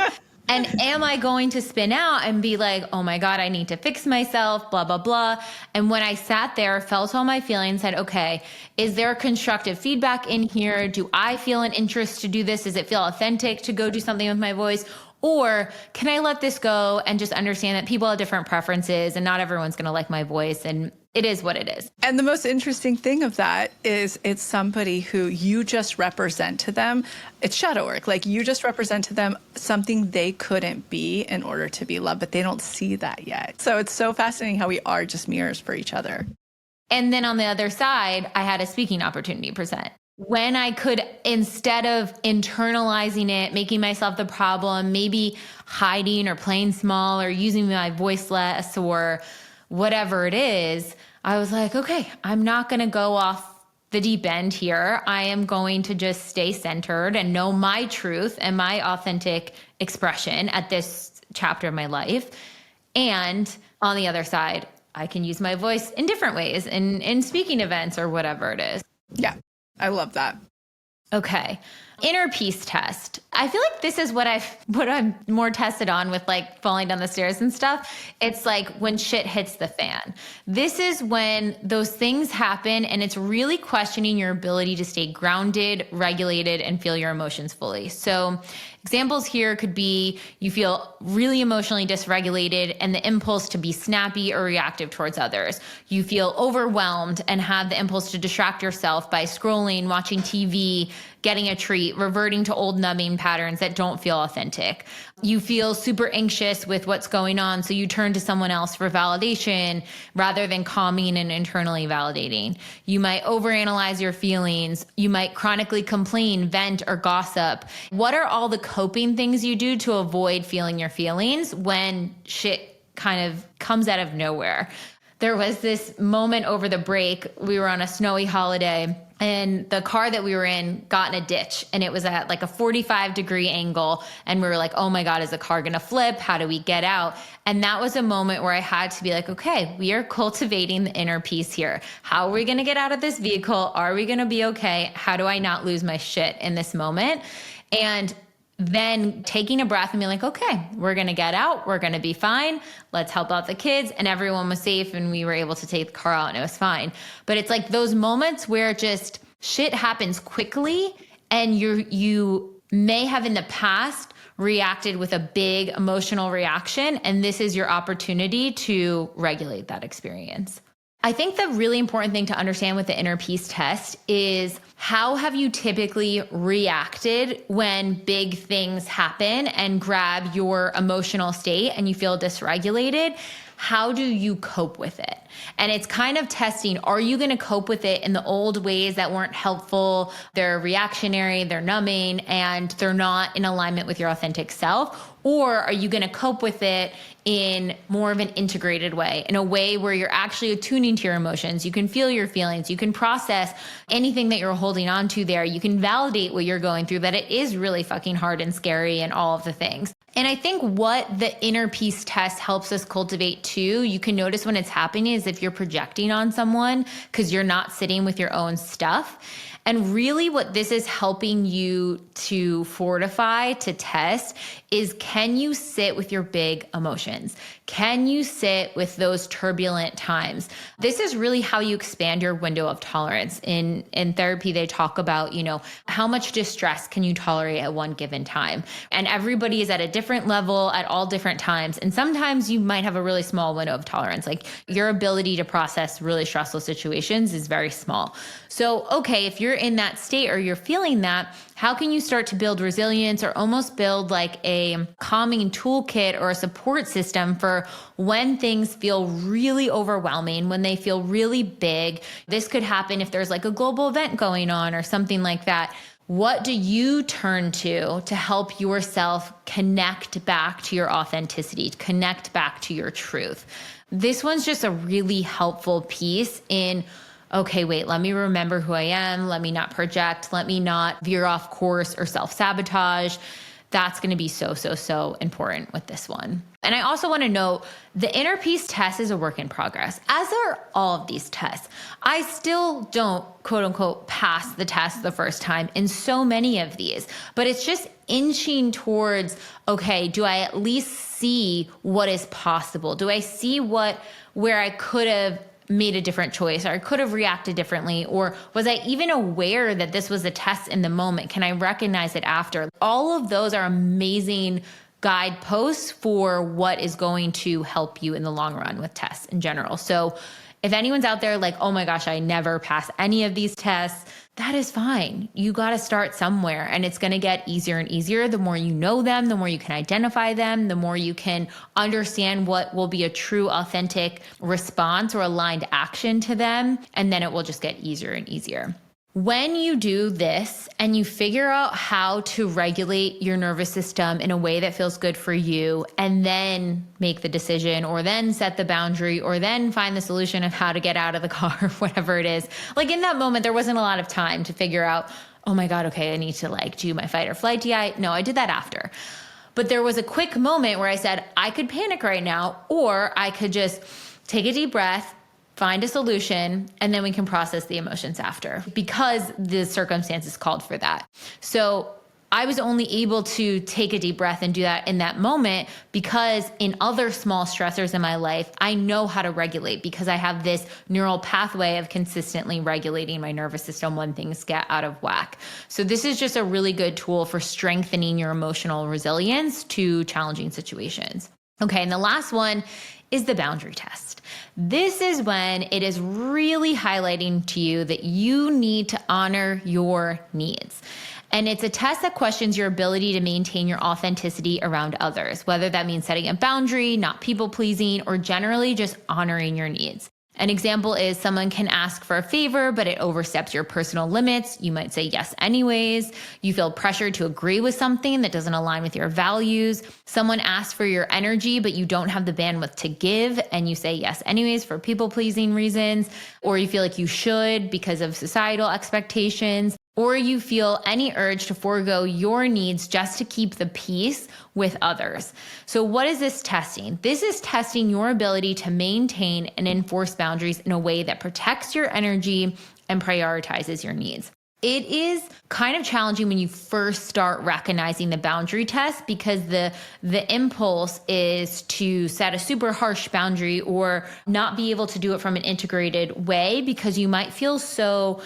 And am I going to spin out and be like, oh my God, I need to fix myself, blah, blah, blah. And when I sat there, felt all my feelings, said, okay, is there constructive feedback in here? Do I feel an interest to do this? Does it feel authentic to go do something with my voice? Or can I let this go and just understand that people have different preferences and not everyone's going to like my voice, and it is what it is. And the most interesting thing of that is it's somebody who you just represent to them. It's shadow work. Like you just represent to them something they couldn't be in order to be loved, but they don't see that yet. So it's so fascinating how we are just mirrors for each other. And then on the other side, I had a speaking opportunity present. When I could, instead of internalizing it, making myself the problem, maybe hiding or playing small or using my voice less or whatever it is, I was like, okay, I'm not going to go off the deep end here. I am going to just stay centered and know my truth and my authentic expression at this chapter of my life. And on the other side, I can use my voice in different ways in speaking events or whatever it is. Yeah, I love that. Okay. Inner peace test. I feel like this is what I'm more tested on with like falling down the stairs and stuff. It's like when shit hits the fan. This is when those things happen and it's really questioning your ability to stay grounded, regulated, and feel your emotions fully. So examples here could be you feel really emotionally dysregulated and the impulse to be snappy or reactive towards others. You feel overwhelmed and have the impulse to distract yourself by scrolling, watching TV, getting a treat, reverting to old numbing patterns that don't feel authentic. You feel super anxious with what's going on, so you turn to someone else for validation rather than calming and internally validating. You might overanalyze your feelings. You might chronically complain, vent, or gossip. What are all the coping things you do to avoid feeling your feelings when shit kind of comes out of nowhere? There was this moment over the break. We were on a snowy holiday and the car that we were in got in a ditch and it was at like a 45-degree angle. And we were like, oh my God, is the car going to flip? How do we get out? And that was a moment where I had to be like, okay, we are cultivating the inner peace here. How are we going to get out of this vehicle? Are we going to be okay? How do I not lose my shit in this moment? And then taking a breath and being like, okay, we're going to get out. We're going to be fine. Let's help out the kids. And everyone was safe and we were able to take the car out and it was fine. But it's like those moments where just shit happens quickly and you may have in the past reacted with a big emotional reaction. And this is your opportunity to regulate that experience. I think the really important thing to understand with the inner peace test is how have you typically reacted when big things happen and grab your emotional state and you feel dysregulated? how do you cope with it? And it's kind of testing, are you going to cope with it in the old ways that weren't helpful? They're reactionary, they're numbing, and they're not in alignment with your authentic self. Or are you going to cope with it in more of an integrated way, in a way where you're actually attuning to your emotions? You can feel your feelings. You can process anything that you're holding on to there. You can validate what you're going through, that it is really fucking hard and scary and all of the things. And I think what the inner peace test helps us cultivate too, you can notice when it's happening is if you're projecting on someone because you're not sitting with your own stuff. And really what this is helping you to fortify, to test, is can you sit with your big emotions? Can you sit with those turbulent times? This is really how you expand your window of tolerance. In therapy, they talk about, how much distress can you tolerate at one given time? And everybody is at a different level at all different times. And sometimes you might have a really small window of tolerance. Like your ability to process really stressful situations is very small. So, okay, if you're in that state or you're feeling that, how can you start to build resilience or almost build like a calming toolkit or a support system for when things feel really overwhelming, when they feel really big? This could happen if there's like a global event going on or something like that. What do you turn to help yourself connect back to your authenticity, connect back to your truth? This one's just a really helpful piece in, okay, wait, let me remember who I am. Let me not project. Let me not veer off course or self-sabotage. That's going to be so, so, so important with this one. And I also want to note the inner peace test is a work in progress, as are all of these tests. I still don't, quote unquote, pass the test the first time in so many of these, but it's just inching towards, okay, do I at least see what is possible? Do I see where I could have made a different choice, or I could have reacted differently? Or was I even aware that this was a test in the moment? Can I recognize it after? All of those are amazing guideposts for what is going to help you in the long run with tests in general. So if anyone's out there like, oh my gosh, I never pass any of these tests, that is fine. You got to start somewhere, and it's going to get easier and easier. The more you know them, the more you can identify them, the more you can understand what will be a true, authentic response or aligned action to them. And then it will just get easier and easier. When you do this and you figure out how to regulate your nervous system in a way that feels good for you, and then make the decision or then set the boundary or then find the solution of how to get out of the car, whatever it is. Like in that moment, there wasn't a lot of time to figure out, oh my God, okay, I need to do my fight or flight DI. No, I did that after. But there was a quick moment where I said, I could panic right now, or I could just take a deep breath, find a solution, and then we can process the emotions after, because the circumstances called for that. So I was only able to take a deep breath and do that in that moment because in other small stressors in my life, I know how to regulate because I have this neural pathway of consistently regulating my nervous system when things get out of whack. So this is just a really good tool for strengthening your emotional resilience to challenging situations. Okay, and the last one is the boundary test. This is when it is really highlighting to you that you need to honor your needs. And it's a test that questions your ability to maintain your authenticity around others, whether that means setting a boundary, not people pleasing, or generally just honoring your needs. An example is someone can ask for a favor, but it oversteps your personal limits. You might say yes anyways. You feel pressured to agree with something that doesn't align with your values. Someone asks for your energy, but you don't have the bandwidth to give, and you say yes anyways for people-pleasing reasons. Or you feel like you should because of societal expectations. Or you feel any urge to forego your needs just to keep the peace with others. So what is this testing? This is testing your ability to maintain and enforce boundaries in a way that protects your energy and prioritizes your needs. It is kind of challenging when you first start recognizing the boundary test, because the impulse is to set a super harsh boundary or not be able to do it from an integrated way, because you might feel so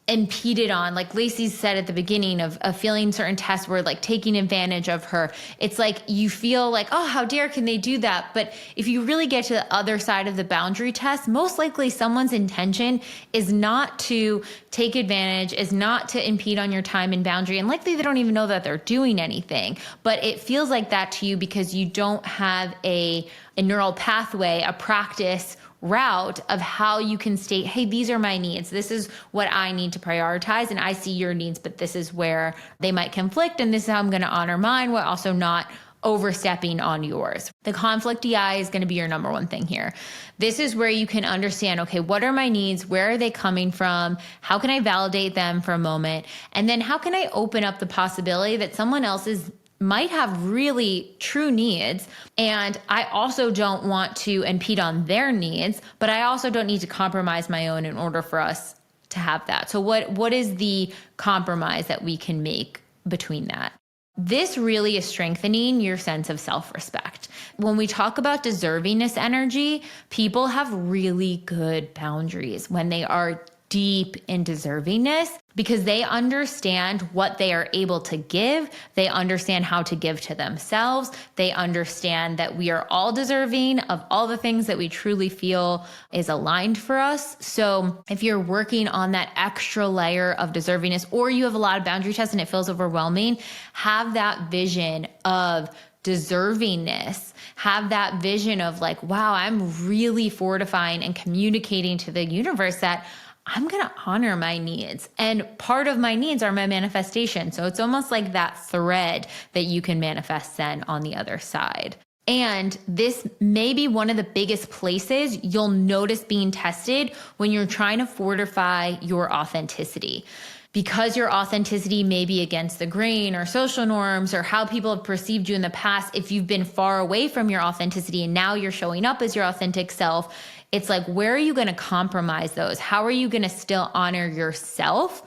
impeded on, like Lacy said at the beginning of feeling certain tests were like taking advantage of her. It's like you feel like, oh, how dare can they do that? But if you really get to the other side of the boundary test, most likely someone's intention is not to take advantage, is not to impede on your time and boundary. And likely they don't even know that they're doing anything, but it feels like that to you because you don't have a a neural pathway, a practice route of how you can state, hey, these are my needs. This is what I need to prioritize. And I see your needs, but this is where they might conflict. And this is how I'm going to honor mine while also not overstepping on yours. The conflict DI is going to be your number one thing here. This is where you can understand, okay, what are my needs? Where are they coming from? How can I validate them for a moment? And then how can I open up the possibility that someone else's might have really true needs. And I also don't want to impede on their needs, but I also don't need to compromise my own in order for us to have that. So what is the compromise that we can make between that? This really is strengthening your sense of self-respect. When we talk about deservingness energy, people have really good boundaries when they are deep in deservingness because they understand what they are able to give. They understand how to give to themselves. They understand that we are all deserving of all the things that we truly feel is aligned for us. So if you're working on that extra layer of deservingness, or you have a lot of boundary tests and it feels overwhelming, have that vision of deservingness, have that vision of like, wow, I'm really fortifying and communicating to the universe that I'm going to honor my needs. And part of my needs are my manifestation. So it's almost like that thread that you can manifest then on the other side. And this may be one of the biggest places you'll notice being tested when you're trying to fortify your authenticity. Because your authenticity may be against the grain or social norms or how people have perceived you in the past, if you've been far away from your authenticity and now you're showing up as your authentic self, it's like, where are you going to compromise those? How are you going to still honor yourself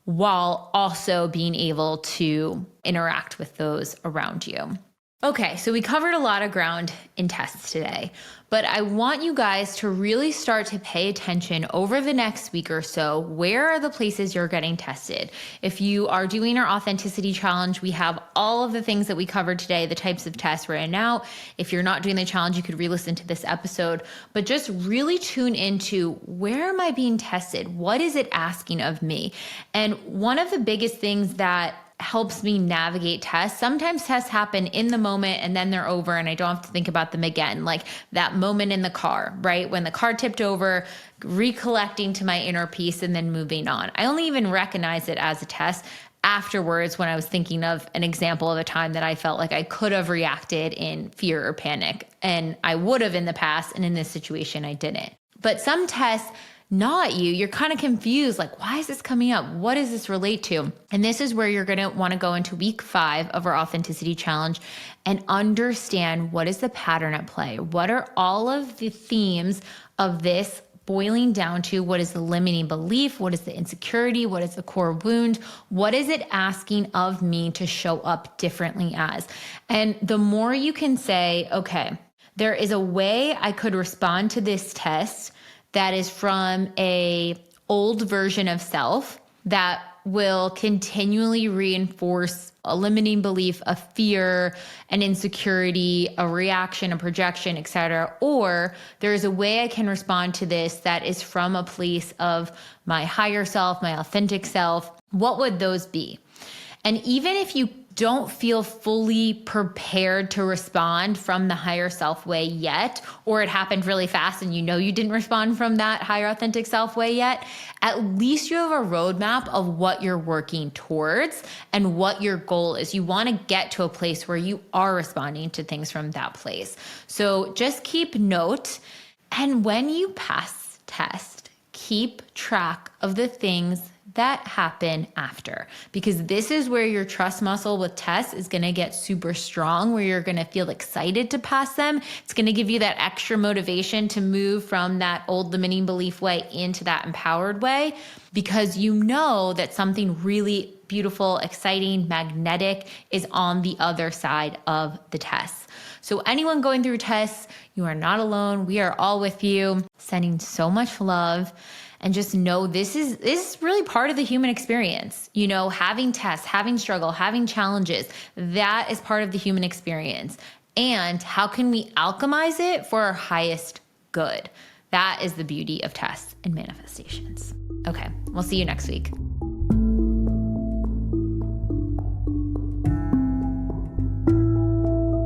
while also being able to interact with those around you? Okay, so we covered a lot of ground in tests today, but I want you guys to really start to pay attention over the next week or so. Where are the places you're getting tested? If you are doing our authenticity challenge, we have all of the things that we covered today, the types of tests we're in now. If you're not doing the challenge, you could re-listen to this episode, but just really tune into where am I being tested? What is it asking of me? And one of the biggest things that helps me navigate tests. Sometimes tests happen in the moment and then they're over and I don't have to think about them again. Like that moment in the car, right? When the car tipped over, recollecting to my inner peace and then moving on. I only even recognize it as a test afterwards when I was thinking of an example of a time that I felt like I could have reacted in fear or panic. And I would have in the past, and in this situation, I didn't. But some tests, not you. You're kind of confused, like, why is this coming up? What does this relate to? And this is where you're going to want to go into week 5 of our authenticity challenge and understand what is the pattern at play. What are all of the themes of this boiling down to? What is the limiting belief? What is the insecurity? What is the core wound? What is it asking of me to show up differently as? And the more you can say, okay, there is a way I could respond to this test that is from a old version of self that will continually reinforce a limiting belief, a fear, an insecurity, a reaction, a projection, etc. Or there's a way I can respond to this that is from a place of my higher self, my authentic self. What would those be? And even if you don't feel fully prepared to respond from the higher self way yet, or it happened really fast and you know you didn't respond from that higher authentic self way yet, at least you have a roadmap of what you're working towards and what your goal is. You want to get to a place where you are responding to things from that place. So just keep note. And when you pass test, keep track of the things that happen after, because this is where your trust muscle with tests is going to get super strong, where you're going to feel excited to pass them. It's going to give you that extra motivation to move from that old limiting belief way into that empowered way, because you know that something really beautiful, exciting, magnetic is on the other side of the tests. So anyone going through tests, you are not alone. We are all with you, sending so much love. And just know this is really part of the human experience. You know, having tests, having struggle, having challenges, that is part of the human experience. And how can we alchemize it for our highest good? That is the beauty of tests and manifestations. Okay, we'll see you next week.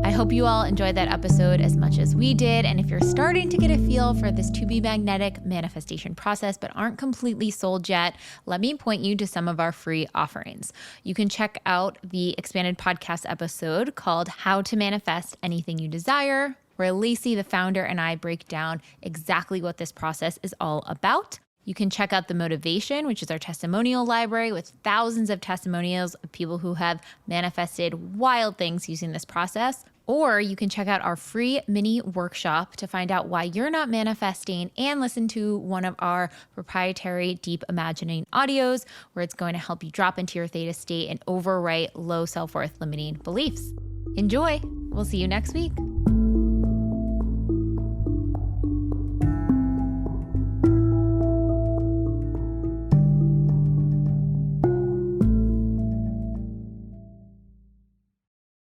I hope you all enjoyed that episode as much as we did. And if you're starting to get a feel for this to be magnetic manifestation process, but aren't completely sold yet, let me point you to some of our free offerings. You can check out the expanded podcast episode called How to Manifest Anything You Desire, where Lacy, the founder, and I break down exactly what this process is all about. You can check out the Motivation, which is our testimonial library with thousands of testimonials of people who have manifested wild things using this process. Or you can check out our free mini workshop to find out why you're not manifesting and listen to one of our proprietary deep imagining audios, where it's going to help you drop into your theta state and overwrite low self-worth limiting beliefs. Enjoy. We'll see you next week.